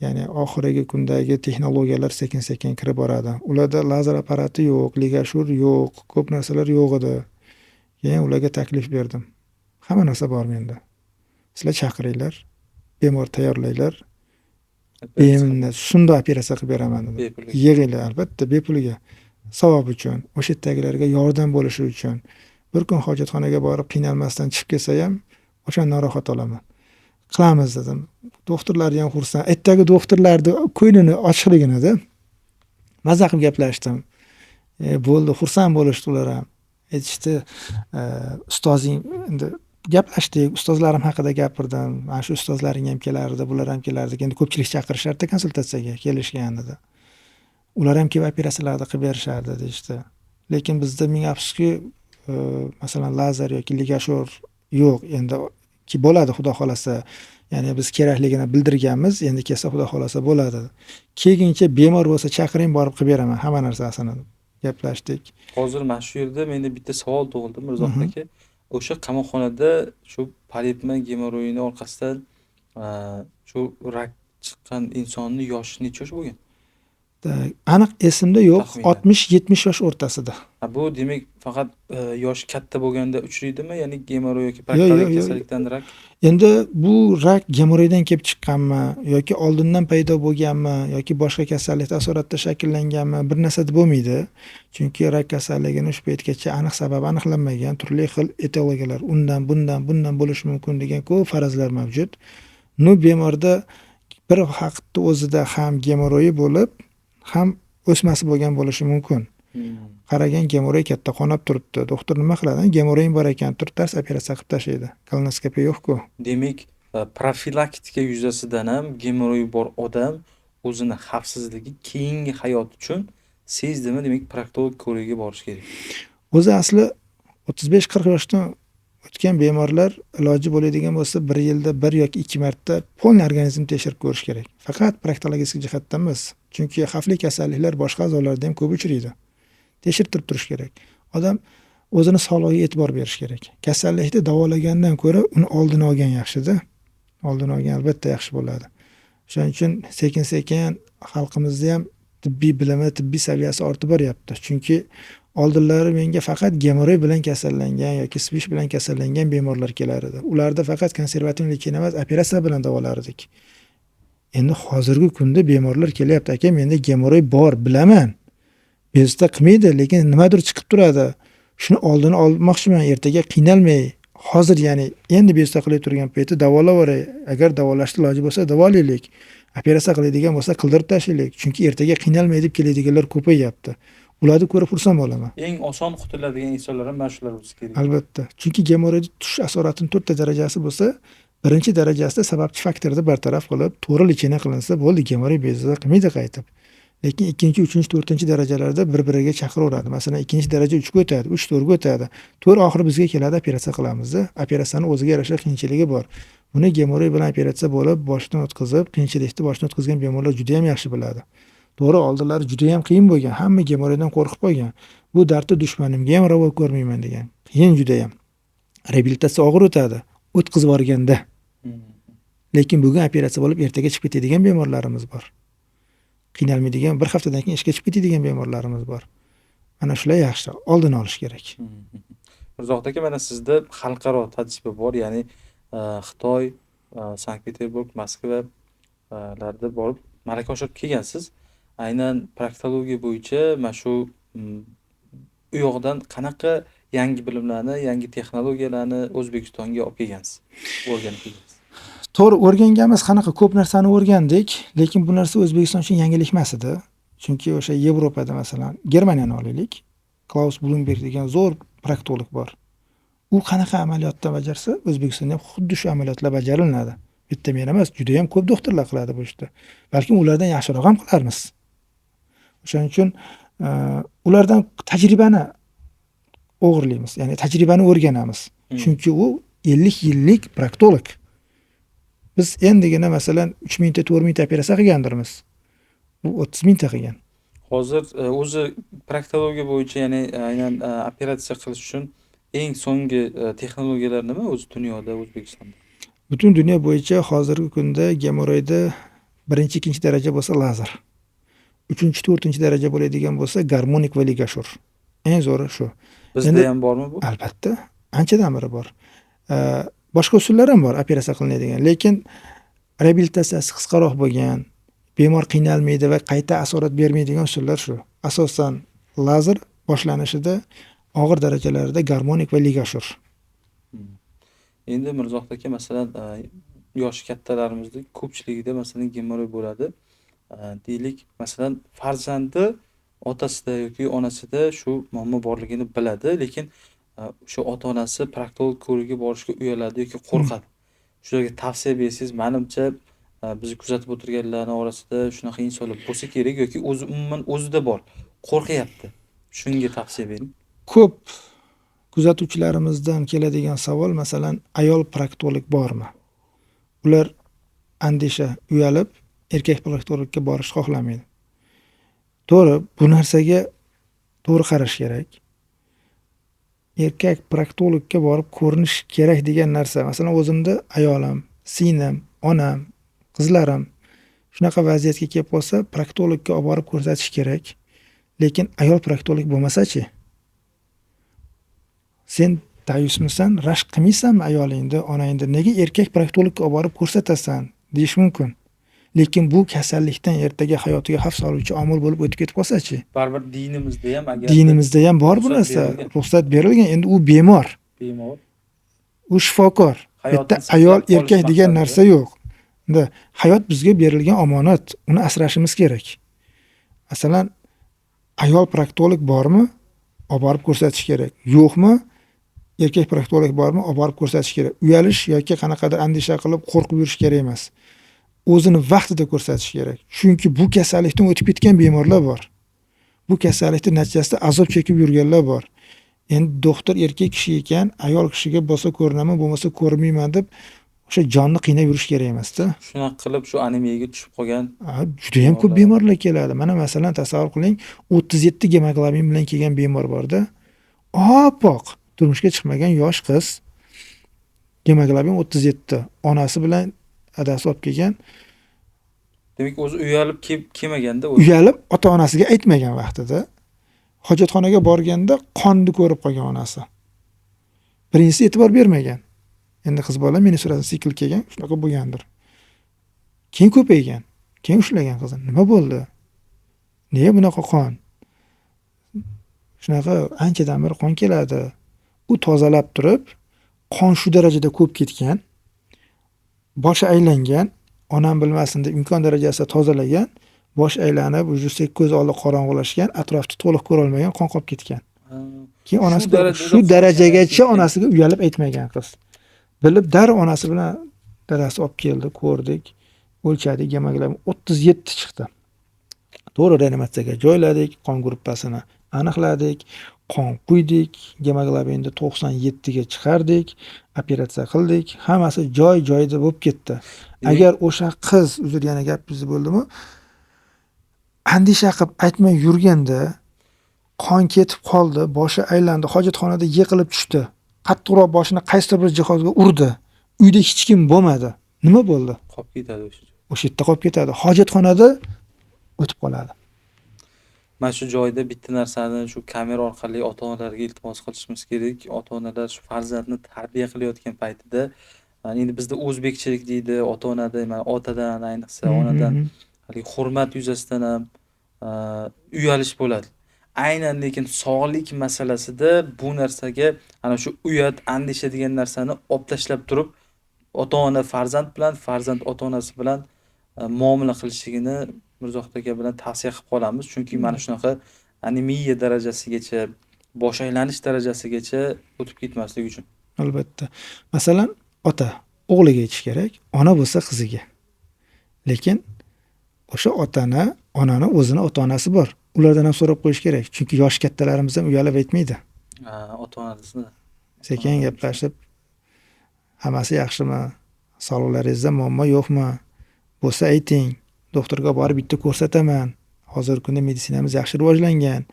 ya'ni oxirgi kundagi texnologiyalar sekin-sekin kirib boradi. Ularda lazer apparati yo'q, ligashur yo'q, ko'p narsalar yo'q edi. Keyin ularga taklif berdim. Hamma narsa bor menda. Sizlar chaqiringlar, bemor tayyorlaylar. Beminat shunday operatsiya qilib beraman dedi. Yig'inglar albatta bepulga. Savob uchun, o'sha yerdagilarga yordam bo'lishi uchun. Bir kun hojatxonaga borib qiynalmasdan chiqib kelsa ham, o'shandan rohat olaman. Qilamiz dedim. Doktorlar ham xursand. Ertaga doktorlarni ko'nglini ochiqligini-da maza qilib gaplashdim. Bo'ldi, xursand bo'lishdi ular ham. Aytishdi, ustozing endi gaplashdik, ustozlarim haqida gapirdim. Mana shu ustozlaring ham kelardi, bular ham kelardi. Endi ko'pchilik chaqirishardi konsultatsiyaga kelishganida. Ular ham kelib operatsiyalarni qilib berishardi deyishdi. Lekin bizda ming afsuski, masalan, lazer yoki ligashor yo'q. Endi ki bo'ladi xudo xolasa. Ya'ni biz kerakligini bildirganmiz, endi kelsa xudo xolasa bo'ladi. Keyincha bemor bo'lsa chaqiring, borib qilib beraman hamma narsasini. Gaplashdik. Hozir mana shu yerda menda bitta savol tug'ildi Mirzohid aka. O'sha qamoqxonada shu polipma gemoroyini orqasidan shu rak chiqqan insonning yoshi necha yosh bo'lgan? Aniq esimda yo'q, 60-70 yosh o'rtasida. Bu demak faqat yosh katta bo'lganda uchraydimi, ya'ni gemoroy yoki proktologik kasallikdan rak? Endi bu rak gemoroydan kelib chiqqanmi yoki oldindan paydo bo'lganmi yoki boshqa kasallik asoratida shakllanganmi, bir narsa deb bo'lmaydi. Chunki rak kasalligining shu paytgacha aniq sababi aniqlanmagan, turli xil etiologiyalar, bundan bo'lishi mumkin degan ko'p farazlar mavjud. Bemorda bir vaqtda o'zida ham gemoroyi bo'lib, ham o'smasi bo'lgan bo'lishi mumkin. Qaragan gemoroy katta qonab turibdi. Doktor nima qiladi? Gemoroy bor ekan, tars operatsiya qilib tashlaydi. Kolonoskopiya yo'q-ku. Demak, profilaktika yuzasidan ham gemoroy bor odam o'zini xavfsizligi keyingi hayot uchun sezdimi, demak, proktolog ko'rigiga borish kerak. O'zi asli 35-40 yoshdan o'tgan bemorlar iloji bo'ladigan bo'lsa 1 yilda 1 yoki 2 marta polni organizm tekshirib ko'rish kerak. Faqat proktologik jihatdan emas. Chunki xavfli kasalliklar boshqa a'zolarda ham ko'p uchraydi. Tekshirtirib turish kerak. Odam o'zini sog'lig'iga e'tibor berish kerak. Kasallikni davolagandan ko'ra uni oldini olgan yaxshi-da. Oldini olgan albatta yaxshi bo'ladi. Shuning uchun sekin-sekin xalqimizda ham tibbiy bilimi, tibbiy saviyasi ortib boryapti. Chunki oldinlari menga faqat gemoroy bilan kasallangan yoki spish bilan kasallangan bemorlar kelar edi. Ularda faqat konservativ lecheniya emas, operatsiya bilan davolardik. Endi hozirgi kunda bemorlar kelyapti, aka, menda gemoroy bor, bilaman. Bezda qilmaydi, lekin nimadir chiqib turadi. Shuni oldini olmoqchiman, ertaga qiynalmay. Hozir ya'ni endi bezda qilib turgan payti davolaveray. Agar davolashni iloji bo'lsa davolaylik. Operatsiya qiladigan bo'lsa qildirib tashlaylik. Chunki ertaga qiynalmay deb keladiganlar ko'payyapti. Ularni ko'rib xursand bo'laman. Eng oson qutuladigan insonlar ham mana shular bo'lsa kerak. Albatta. Chunki gemoroyda tush asoratining 4 ta darajasi bo'lsa, birinchi darajasida sababchi faktorni bartaraf qilib, to'g'ri lecheniya qilinsa bo'ldi, gemoroy bezda qilmaydi qaytib. Lekin 2-chi, 3-chi, 4-chi darajalarda bir-biriga chaqiraveradi. Masalan, 2-chi daraja 3 ga o'tadi, 3 4 ga o'tadi. 4 oxiri bizga keladi, operatsiya qilamiz-da. Operatsiyaning o'ziga yarasha qiyinchiligi bor. Buni gemoroy bilan operatsiya bo'lib, boshdan o'tkazib, qiyinchilikni boshdan o'tkazgan bemorlar juda ham yaxshi biladi. To'g'ri, oldinlari juda ham qiyin bo'lgan. Hamma gemoroydan qo'rqib qolgan. Bu dardni dushmanimga ham ravo ko'rmayman degan. Qiyin juda ham. Reabilitatsiya og'ir o'tadi, o'tkazib borganda. Lekin bugun operatsiya bo'lib, ertaga chiqib ketadigan bemorlarimiz bor. Qiynalmaydigan, bir haftadan keyin ishga chiqib ketadigan bemorlarimiz bor. Mana shular yaxshi, oldini olish kerak. Mirzohid aka, mana sizda xalqaro tajriba bor, ya'ni Xitoy, Sankt-Peterburg, Moskva larda borib malaka oshirib kelgansiz. Aynan proktologiya bo'yicha mana shu u yoqdan qanaqa yangi bilimlarni, yangi texnologiyalarni O'zbekistonga olib kelgansiz? O'rganib kelgansiz. To'g'ri, o'rganganmiz, qanaqa ko'p narsani o'rgandik, lekin bu narsa O'zbekiston uchun yangilik emas edi. Chunki o'sha Yevropada masalan Germaniyani olaylik. Klaus Blumberg degan zo'r proktolog bor. U qanaqa amaliyotni bajarsa, O'zbekistonda ham xuddi shu amaliyotlar bajariladi. Bitta men emas, juda ham ko'p doktorlar qiladi bu ishni. Balkim ulardan yaxshiroq ham qilarmiz. O'shaning uchun ulardan tajribani o'g'irlaymiz, ya'ni tajribani o'rganamiz. Chunki u 50 yillik proktolog. Biz endigina masalan 3 mingta, 4 mingta operatsiya qilgandirmiz. U 30 mingta qilgan. Hozir o'zi proktologiya bo'yicha, ya'ni aynan operatsiya qilish uchun eng so'nggi texnologiyalar nima o'zi dunyoda, O'zbekistonda? Butun dunyo bo'yicha hozirgi kunda gemoroyda 1-2 daraja bo'lsa lazer. 3-4 daraja bo'ladigan bo'lsa garmonik va ligashur. Eng zo'ri shu. Bizda ham bormi bu? Albatta, anchadan beri bor. Boshqa usullar ham bor operatsiya qilinadigan, lekin reabilitatsiyasi qisqaroq bo'lgan, bemor qiynalmaydi va qayta asorat bermaydigan usullar shu. Asosan lazer boshlanishida og'ir darajalarda garmonik va ligashur. Endi Mirzohid aka, masalan, yoshi kattalarimizning ko'pchiligida masalan gemoroy bo'ladi. Deylik, masalan, farzandi otasida yoki onasida shu muammo borligini biladi, lekin o'sha ota-onasi proktolog ko'rigiga borishga uyaladi yoki qo'rqadi. Shularga tavsiya bersangiz, menimcha bizni kuzatib o'tirganlarning orasida shunaqa insonlar bo'lsa kerak yoki o'zi umuman o'zida bor, qo'rqyapti. Shunga tavsiya bering. Ko'p kuzatuvchilarimizdan keladigan savol, masalan, ayol proktolog bormi? Ular andisha, uyalib, erkak proktologga borishni xohlamaydi. To'g'ri, bu narsaga to'g'ri qarash kerak. Erkak proktologga borib ko'rinish kerak degan narsa, masalan, o'zimda ayolim, singlim, onam, qizlarim shunaqa vaziyatga kelib qolsa, proktologga olib borib ko'rsatish kerak. Lekin ayol proktolog bo'lmasa-chi? Sen tayusmisan, rashk qilmaysanmi ayolingni, onangni? Nega erkak proktologga olib borib ko'rsatasan deyish mumkin. Lekin bu kasallikdan ertaga hayotiga xavf soluvchi omil bo'lib o'tib ketib qolsa-chi? Baribir dinimizda ham, agar dinimizda ham bor bu narsa, ruxsat berilgan. Endi u bemor, u shifokor. Bitta ayol, erkak degan narsa yo'q. Endi hayot bizga berilgan omonat, uni asrashimiz kerak. Masalan, ayol proktolog bormi? Olib borib ko'rsatish kerak. Yo'qmi? Erkak proktolog bormi? Olib borib ko'rsatish kerak. Uyalish yoki qanaqadir andisha qilib qo'rqib yurish kerak emas. O'zini vaqtida ko'rsatish kerak. Chunki bu kasallikdan o'tib ketgan bemorlar bor. Bu kasallikning natijasida azob chekib yurganlar bor. Endi doktor erkak kishi ekan, ayol kishiga bo'lsa ko'rinaman, bo'lmasa ko'rmayman deb o'sha jonni qiynab yurish kerak emas-da. Shunaqa qilib shu anemiyaga tushib qolgan juda ham ko'p bemorlar keladi. Mana masalan tasavvur qiling, 37 gemoglobin bilan kelgan bemor borda. Oppoq, turmushga chiqmagan yosh qiz. Gemoglobin 37. Onasi bilan adasi olib kelgan. Demak, o'zi uyalib kelmaganda, uyalib ota-onasiga aytmagan vaqtida. Hojatxonaga borganda qonni ko'rib qolgan onasi. Birinchisi e'tibor bermagan. Endi qiz bola meni so'radi, sikl kelgan, shunaqa bo'lgandir. Keyin ko'paygan. Keyin ushlagan qizni. Nima bo'ldi? Nega bunaqa qon? Shunaqa anchadan beri qon keladi. U tozalab turib, qon shu darajada ko'p ketgan. Boshi aylangan, onam bilmasin deb imkon darajasida tozalagan, bosh aylanib, vujudga ko'z oldi qorong'ulashgan, atrofni to'liq ko'ra olmagan, qon qolib ketgan. Keyin onasi shu darajagacha onasiga uyalib aytmagan qiz. Bilib darrov onasi bilan dadasi olib keldi, ko'rdik, o'lchadik, gemoglobin 37 chiqdi. To'g'ri reanimatsiyaga joyladik, qon gruppasini aniqladik, qon quydik, gemoglobinni 97 ga chiqardik, operatsiya qildik, hammasi joy-joyida bo'lib ketdi. Agar o'sha qiz, uzr, yana gapingiz bo'ldimi? Andisha qilib aytmay yurganda qon ketib qoldi, boshi aylandi, hojatxonada yiqilib tushdi. Qattiqroq boshini qaysidir bir jihozga urdi. Uyda hech kim bo'lmadi. Nima bo'ldi? Qolib ketadi o'sha. O'sha yerda qolib ketadi. Hojatxonada o'tib qoladi. Mana shu joyda bitta narsani shu kamera orqali ota-onalarga iltimos qilishimiz kerak. Ota-onalar shu farzandni tarbiya qilayotgan paytida, endi bizda o'zbekchilik deydi, ota-onada, mana otadan, ayniqsa onadan haligi hurmat yuzasidan ham uyalish bo'ladi. Aynan lekin sog'lik masalasida bu narsaga ana shu uyat, andisha degan narsani olib tashlab turib, ota-ona farzand bilan, farzand ota-onasi bilan muomala qilishligini Mirzohid aka bilan tavsiya qilib qolamiz. Chunki mana shunaqa anemiya darajasigacha, bosh aylanish darajasigacha o'tib ketmasligi uchun. Albatta. Masalan, ota o'g'liga aytish kerak, ona bo'lsa qiziga. Lekin o'sha onani o'zini ota-onasi bor. Ulardan ham so'rab qo'yish kerak. Chunki yoshi kattalarimiz ham uyalib aytmaydi. Ota-onasini Sekin gaplashib, hammasi yaxshimi? Sog'liqlaringizda muammo yo'qmi? Bo'lsa ayting. Doktorga borib bitta ko'rsataman. Hozirgi kunda meditsinamiz yaxshi rivojlangan.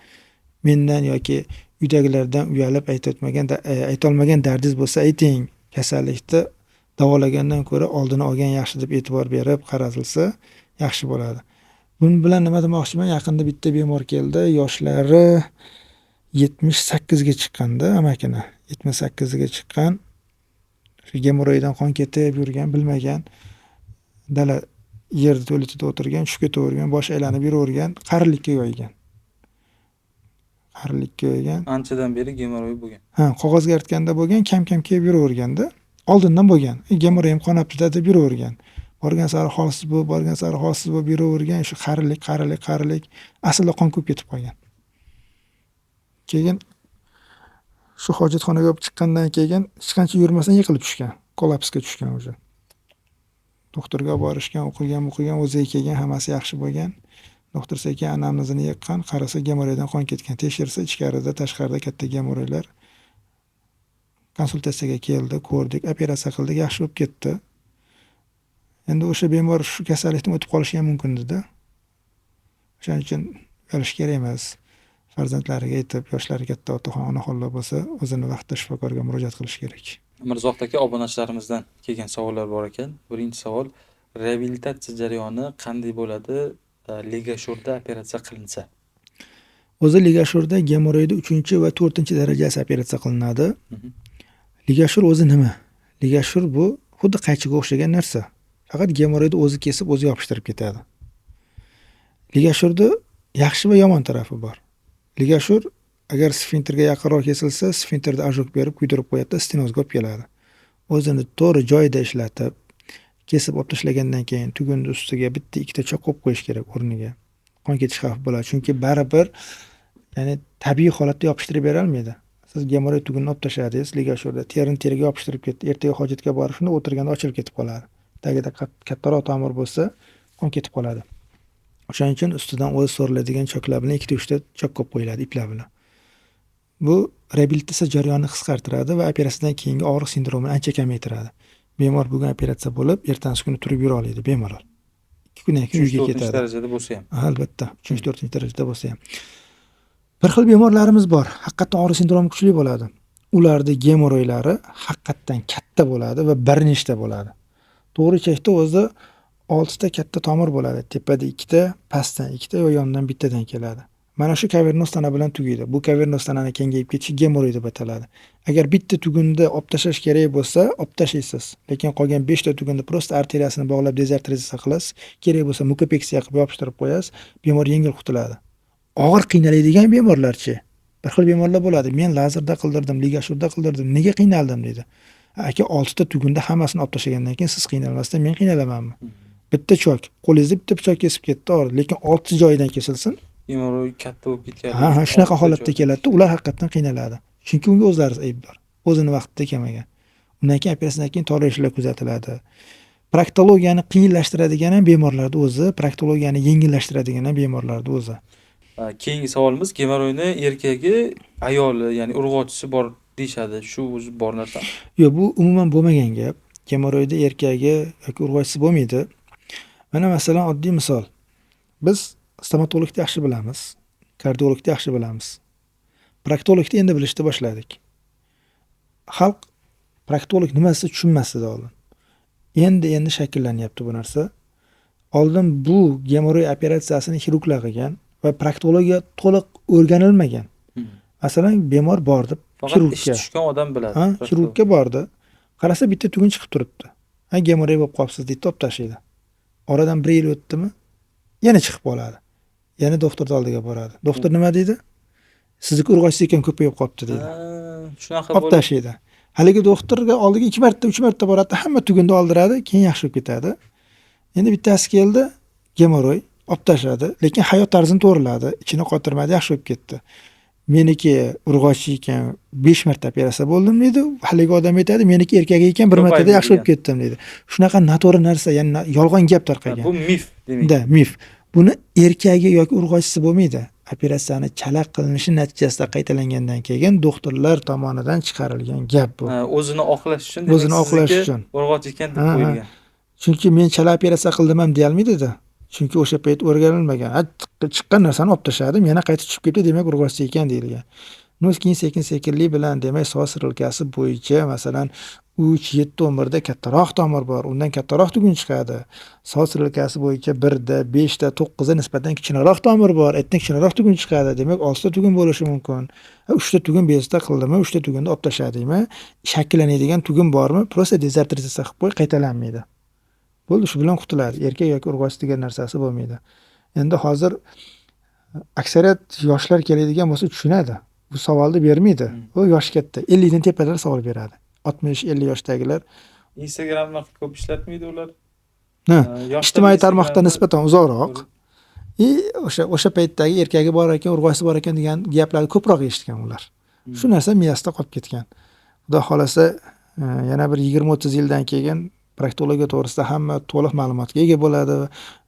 Mendan yoki uydagilardan uyalib aytolmagan dardingiz bo'lsa ayting. Kasallikni davolagandan ko'ra oldini olgan yaxshi deb e'tibor berib qaratilsa yaxshi bo'ladi. Buni bilan nima demoqchiman? Yaqinda bitta bemor keldi, yoshlari 78 ga chiqqanda, amakini 78 ga chiqqan. Shu gemoroydan qon ketib yurgan, bilmagan, dala yerda to'letida o'tirgan, tushib ketavergan, bosh aylanib yuravergan, qarilikka yo'ygan. Anchadan beri gemoroy bo'lgan. Qog'ozga artganda bo'lgan, kam-kam kelib yuraverganda, oldindan bo'lgan. Gemoroy ham qonapti deb yuravergan. Borgan sari holsiz bo'lib yuravergan, shu qarilik, aslida qon ko'p ketib qolgan. Keyin shu hojatxonaga olib chiqqandan keyin hech qancha yurmasdan yiqilib tushgan, kollapsga tushgan o'zi. Doktorga borishgan, o'qigan, o'ziga kelgan, hammasi yaxshi bo'lgan. Doktor sekin anamnezini yiqqan, qarasa gemoroydan qon ketgan. Tekshirsa ichkarida, tashqarida katta gemoroylar. Konsultatsiyaga keldi, ko'rdik, operatsiya qildik, yaxshi bo'lib ketdi. Endi o'sha bemor shu kasallikdan o'tib qolishi ham mumkin edi-da. O'shaning uchun qilish kerak emas. Farzandlariga aytib, yoshlari katta onaxonlar bo'lsa, o'zini vaqtida shifokorga murojaat qilish kerak. Mirzohid aka, obunachilarimizdan kelgan savollar bor ekan. Birinchi savol, reabilitatsiya jarayoni qanday bo'ladi ligashurda operatsiya qilinsa? O'zi ligashurda gemoroyda 3 va 4 darajasi operatsiya qilinadi. Ligashur o'zi nima? Ligashur bu xuddi qaychiga o'xshagan narsa. Faqat gemoroyda o'zi kesib, o'zi yopishtirib ketadi. Ligashurda yaxshi va yomon tarafi bor. Ligashur agar sfinterga yaqinroq kesilsa, sfinterda ajok berib, kuydirib qo'yadi, stenozga olib keladi. O'zini to'g'ri joyida ishlatib, kesib olib tashlagandan keyin tugunni ustiga bitta ikkita chok qo'yib qo'yish kerak o'rniga. Qon ketish xavfi bo'ladi, chunki baribir ya'ni tabiiy holatda yopishtirib bera olmaydi. Siz gemoroy tugunni olib tashladingiz, ligashurda terini teriga yopishtirib ketdi. Ertaga hojatga borib shunda o'tirganda ochilib ketib qoladi. Tagida kattaroq tomir bo'lsa, qon ketib qoladi. O'shaning uchun ustidan o'zi so'riladigan choklar bilan 2-3 ta chok qo'yib qo'yiladi iplar bilan. Bu reabilitatsiya jarayonini qisqartiradi va operatsiyadan keyingi og'riq sindromini ancha kamaytiradi. Bemor bugun operatsiya bo'lib, ertasi kuni turib yura oladi bemalol. 2 kundan keyin uyga ketadi. 3-4 darajada bo'lsa ham. Albatta, 3-4 darajada bo'lsa ham. Bir xil bemorlarimiz bor. Haqiqatan og'riq sindromi kuchli bo'ladi. Ularda gemoroylari haqiqatan katta bo'ladi va bir nechta bo'ladi. To'g'ri chekda o'zi 6 ta katta tomir bo'ladi. Tepada 2 ta, pastdan 2 ta va yondan bittadan keladi. Mana shu kavernos tana bilan tugaydi. Bu kavernos tanani kengayib ketishi gemoroy deb ataladi. Agar bitta tugunni olib tashlash kerak bo'lsa, olib tashlaysiz. Lekin qolgan 5 ta tugunni prosta arteriyasini bog'lab dezarterizatsiya qilasiz. Kerak bo'lsa mukopeksiya qilib yopishtirib qo'yasiz. Bemor yengil qutuladi. Og'ir qiynaladigan bemorlarchi? Bir xil bemorlar bo'ladi. Men lazerda qildirdim, ligashurda qildirdim. Nega qiynaldim deydi. Aka 6 ta tugunda hammasini olib tashlagandan keyin siz qiynalmasdan men qiynalamanmi? Bitta chok, qo'lingizda bitta pichoq kesib ketdi, lekin 6 joyidan kesilsin. Gemoroy katta bo'lib ketgan. Shunaqa holatda keladi, ular haqiqatan qiynaladi. Chunki unga o'zlari aybdor. O'zini vaqtida kelmagan. Undan keyin operatsiyadan keyin torayishlar kuzatiladi. Proktologiyani qiyinlashtiradigan ham bemorlarda o'zi, proktologiyani yengillashtiradigan ham bemorlarda o'zi. Keyingi savolimiz, gemoroyni erkagi, ayoli, ya'ni urg'ochisi bor deyshadi. Shu o'zi bor narsa. Yo'q, bu umuman bo'lmagan gap. Gemoroyda erkagi yoki urg'ochisi bo'lmaydi. Mana masalan oddiy misol. Biz stomatologni yaxshi bilamiz, kardiologni yaxshi bilamiz. Proktologni endi bilishni boshladik. Xalq proktolog nimasi tushunmasdi oldin. Endi shakllanyapti bu narsa. Oldin bu gemoroy operatsiyasini xirurglar qilgan va proktologiya to'liq o'rganilmagan. Masalan, bemor bordi, xirurgga tushgan odam biladi. Xirurgga bordi. Qarasa bitta tugun chiqib turibdi. Gemoroy bo'lib qolibsiz deb top tashlaydi. Oradan 1 yil o'tdimi, yana chiqib qoladi. Yana doktorning oldiga boradi. Doktor nima deydi? Sizniki urg'ochisi ekan ko'payib qolibdi deydi. Shunaqa bo'lib tashlaydi. Haligi doktorga oldiga 2 marta, 3 marta boradi, hamma tugunni oldiradi, keyin yaxshi bo'lib ketadi. Endi bittasi keldi, gemoroy, olib tashladi, lekin hayot tarzini to'g'riladi, ichini qotirmadi, yaxshi bo'lib ketdi. Meniki urg'ochi ekan 5 marta operatsiya bo'ldim deydi. Haligi odam aytadi, meniki erkak ekan 1 martada yaxshi bo'lib ketdim deydi. Shunaqa noto'g'ri narsa, ya'ni yolg'on gap tarqagan. Bu mif demak. Da, mif. Buni erkagi yoki urg'ochisi bo'lmaydi. Operatsiyani chala qilinishi natijasida qaytalangandan keyin doktorlar tomonidan chiqarilgan gap bu. O'zini oqlash uchun, O'zini oqlash uchun. urg'ochi ekan deb qo'yilgan. Chunki men chala operatsiya qildim ham deya olmaydi-da. Chunki o'sha payt o'rganilmagan. Chiqqan narsani olib tashladim, yana qaytib tushib ketdi, demak urg'ochi ekan deyilgan. Keyin sekin-sekinlik bilan, demak, soch siralkasi bo'yicha masalan 3-7 tomirda kattaroq tomir bor, undan kattaroq tugun chiqadi. Soch siralkasi bo'yicha 1da, 5da, 9da nisbatan kichikroq tomir bor, aytdan kichikroq tugun chiqadi. Demak, 6ta tugun bo'lishi mumkin. 3ta tugun bezda qildimi, 3ta tugunni olib tashladingmi? Shakllanadigan tugun bormi? Prosta dezartrizatsiya qilib qo'y, qaytalanmaydi. Bo'ldi, shu bilan qutuladi. Erkak yoki urg'ochi degan narsasi bo'lmaydi. Endi hozir aksariyat yoshlar keladigan bo'lsa tushunadi. Bu savolni bermaydi. U yoshi katta, 50 dan tepalar savol beradi. 60-50 yoshdagilar. Instagramni ko'p ishlatmaydi ular. Ijtimoiy tarmoqda nisbatan uzoqroq. O'sha paytdagi erkagi bor ekan, urg'ochisi bor ekan degan gaplarni ko'proq eshitgan ular. Shu narsa miyasida qolib ketgan. Xudo xolasa, yana bir 20-30 yildan keyin proktologiya to'g'risida hamma to'liq ma'lumotga ega bo'ladi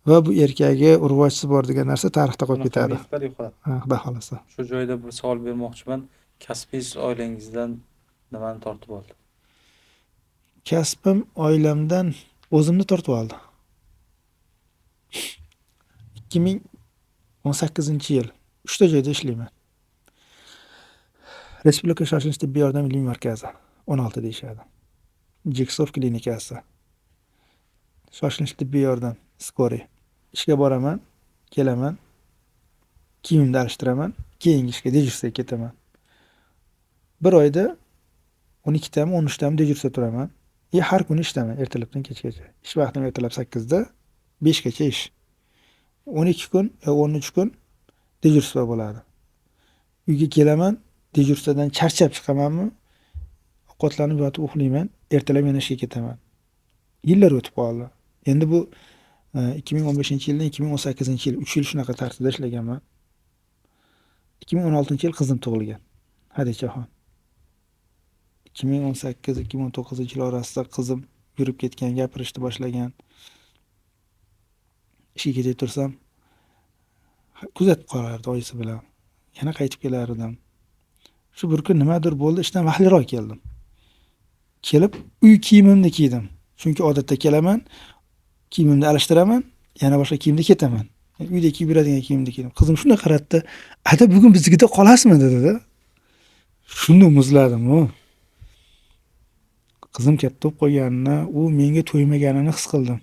va bu erkagi urg'ochisi bor degan narsa tarixda qolib ketadi. Xudo xolasa. Shu joyda bir savol bermoqchiman. Kasbingiz oilangizdan nimani tortib oldi? Kasbim oilamdan o'zimni tortib oldi. 2018-yil 3 ta joyda ishlayman. Respublika shoshilinch tibbiy yordam ilmiy markazi 16 deyishadi. Jeksov klinikasi. Shoshilinch tibbiy yordam, skori. Ishga boraman, kelaman, kiyimimni almashtiraman, keyingi ishga dejurstga ketaman. Bir oyda 12 tami, 13 tami dejurstda turaman. Har kuni ishlaman ertalabdan kechgacha. Ish vaqtim ertalab 8 da 5 gacha ish. 12 kun yo 13 kun dejurstva bo'ladi. Uyga kelaman, dejurstvadan charchab chiqamanmi? Ovqatlanib yotib uxlayman, ertalab yana ishga ketaman. Yillar o'tib qoldi. Endi bu 2015-yildan 2018-yil 3 yil shunaqa tartibda ishlaganman. 2016-yil qizim tug'ilgan. Hadichaxon. 2018-2019-yil orasida qizim yurib ketgan, gapirishni boshlagan. Ishga ketib tursam, kuzatib qolardi oyisi bilan. Yana qaytib kelardim. Shu bir kun nimadir bo'ldi, ishdan vaqtliroq keldim. Kelib uy kiyimimni kiydim. Chunki odatda kelaman, kiyimimni almashtiraman, yana boshqa kiyimda ketaman. Uyda kiyib yuradigan kiyimni kiydim. Qizim shunday qaratdi. "Ada, bugun biznikida qolasizmi?" dedi-da. Shunda muzladim. Qizim katta bo'lib qolganini, u menga to'ymaganini his qildim.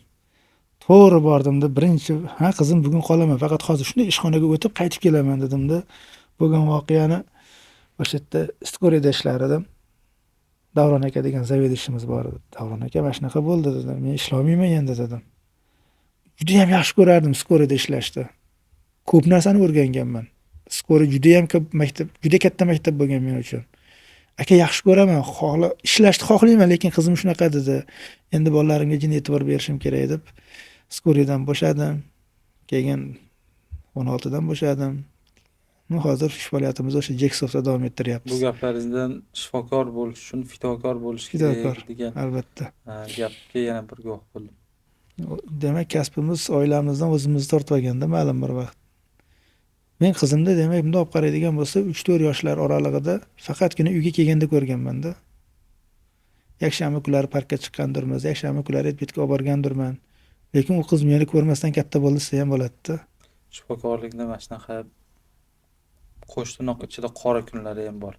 To'g'ri bordimda, birinchi, "Ha, qizim bugun qolaman, faqat hozir shunday ishxonaga o'tib qaytib kelaman" dedim-da. Bo'lgan voqeani o'sha yerda Iskoriyada ishlar edim. Davron aka degan zavedishimiz bor edi. Davron aka, "Mana shunaqa bo'ldi" dedi. "Men ishlamayman endi" dedim. Juda ham yaxshi ko'rardim Iskoriyada ishlashni. Ko'p narsani o'rganganman. Iskoriy juda ham ko'p maktab, juda katta maktab bo'lgan men uchun. "Aka, yaxshi ko'raman, ishlashni xohlayman, lekin qizim shunaqa" dedi. "Endi bolalarimga jin e'tibor berishim kerak" deb Iskoriydan bo'shadim. Keyin 16 dan bo'shadim. Hozir ish faoliyatimizni o'sha Jeksovda davom ettiryapmiz. Bu gaplaringizdan shifokor bo'lish uchun fidokor bo'lish kerak degan albatta gapga yana bir guvoh bo'ldim. Demak, kasbimiz oilamizdan o'zimizni tortib olganda ma'lum bir vaqt. Men qizimda, demak, bunday olib qaraydigan bo'lsa, 3-4 yoshlar oralig'ida faqatgina uyga kelganda ko'rganman-da. Yakshanba kunlari parkka chiqqandirmiz, yakshanba kunlari etbetga olib borgandirman. Lekin u qiz meni ko'rmasdan katta bo'ldi desa ham bo'ladi-da. Shifokorlikda mana shunaqa qo'shtirnoq ichida qora kunlari ham bor.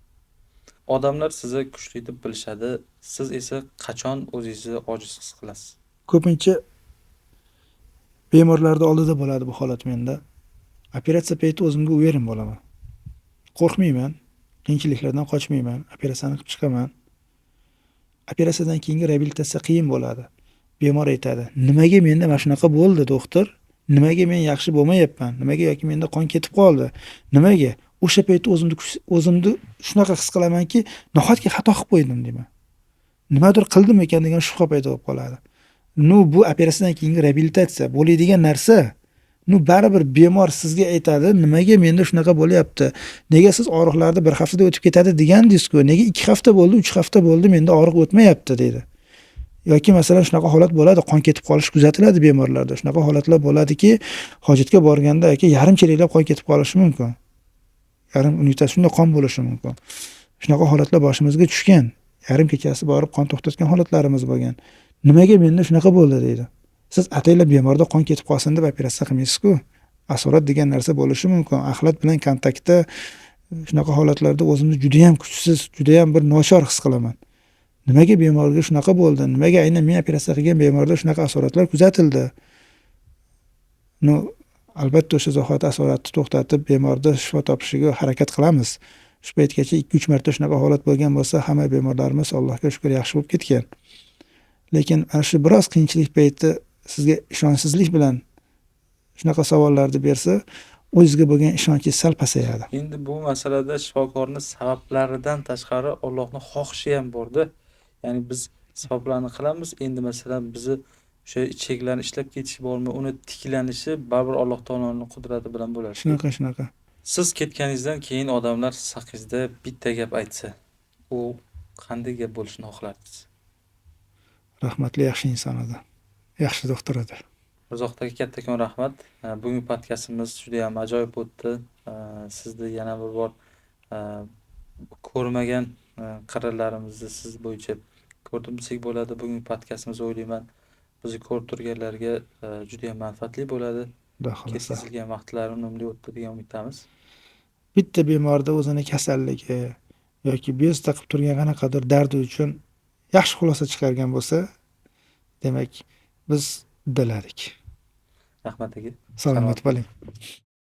Odamlar sizni kuchli deb bilishadi, siz esa qachon o'zingizni ojiz his qilasiz? Ko'pincha bemorlarda oldida bo'ladi bu holat menda. Operatsiya payti o'zimga uverin bo'laman. Qo'rqmayman, qiyinchiliklardan qochmayman, operatsiyani qilib chiqaman. Operatsiyadan keyingi reabilitatsiya qiyin bo'ladi. Bemor aytadi, "Nimaga menda mana shunaqa bo'ldi, doktor? Nimaga men yaxshi bo'lmayapman? Nimaga yoki menda qon ketib qoldi? Nimaga?" O'sha paytda o'zimni shunaqa his qilamanki, nahotki xato qilib qo'ydim deyman. Nimadir qildim ekan degan shubha paydo bo'lib qoladi. Bu operatsiyadan keyingi reabilitatsiya bo'ladigan narsa. Baribir bemor sizga aytadi, nimaga menda shunaqa bo'lyapti? Nega siz og'riqlarni bir haftada o'tib ketadi degandingiz-ku? Nega 2 hafta bo'ldi, 3 hafta bo'ldi menda og'riq o'tmayapti deydi. Yoki masalan shunaqa holat bo'ladi, qon ketib qolish kuzatiladi bemorlarda. Shunaqa holatlar bo'ladiki, hojatga borganda aka yarim chelaklab qon ketib qolishi mumkin. Yarim unitasida qon bo'lishi mumkin. Shunaqa holatlar boshimizga tushgan. Yarim kechasi borib qon to'xtatgan holatlarimiz bo'lgan. Nimaga menda shunaqa bo'ldi deydi. Siz ataylab bemorda qon ketib qolsin deb operatsiya qilmaysiz-ku. Asorat degan narsa bo'lishi mumkin. Axlat bilan kontaktda shunaqa holatlarda o'zimni juda ham kuchsiz, juda ham bir nochor his qilaman. Nimaga bemorga shunaqa bo'ldi? Nimaga aynan men operatsiya qilgan bemorda shunaqa asoratlar kuzatildi? Albatta o'sha zahoti asoratni to'xtatib bemorda shifo topishiga harakat qilamiz. Shu paytgacha 2-3 marta shunaqa holat bo'lgan bo'lsa, hamma bemorlarimiz Allohga shukr yaxshi bo'lib ketgan. Lekin ana shu biroz qiyinchilik payti sizga ishonchsizlik bilan shunaqa savollarni bersa, o'zingizga bo'lgan ishonchingiz sal pasayadi. Endi bu masalada shifokorning sabablaridan tashqari Allohning xohishi ham bor-da. Ya'ni biz sabablarni qilamiz. Endi masalan bizni o'sha ichaklarni ishlab ketishi bormi, uni tiklanishi baribir Alloh taoloning qudrati bilan bo'ladi. Shunaqa. Siz ketganingizdan keyin odamlar siz haqingizda bitta gap aytsa, u qanday gap bo'lishini xohlardingiz? Rahmatli yaxshi inson edi. Yaxshi doktor edi. Mirzohid aka, kattakon rahmat. Bugungi podkastimiz juda ham ajoyib o'tdi. Sizni yana bir bor ko'rmagan qirralarimizni siz bo'yicha ko'rdim desak bo'ladi. Bugungi podkastimiz o'ylayman bizni ko'rib turganlarga juda ham manfaatli bo'ladi. Xudo xolasa. Ketkazilgan vaqtlar unumli o'tdi degan umiddamiz. Bitta bemorda o'zini kasalligi yoki bezovta qilib turgan qanaqadir dardi uchun yaxshi xulosa chiqargan bo'lsa, demak biz uddaladik. Rahmat aka. Salomat bo'ling.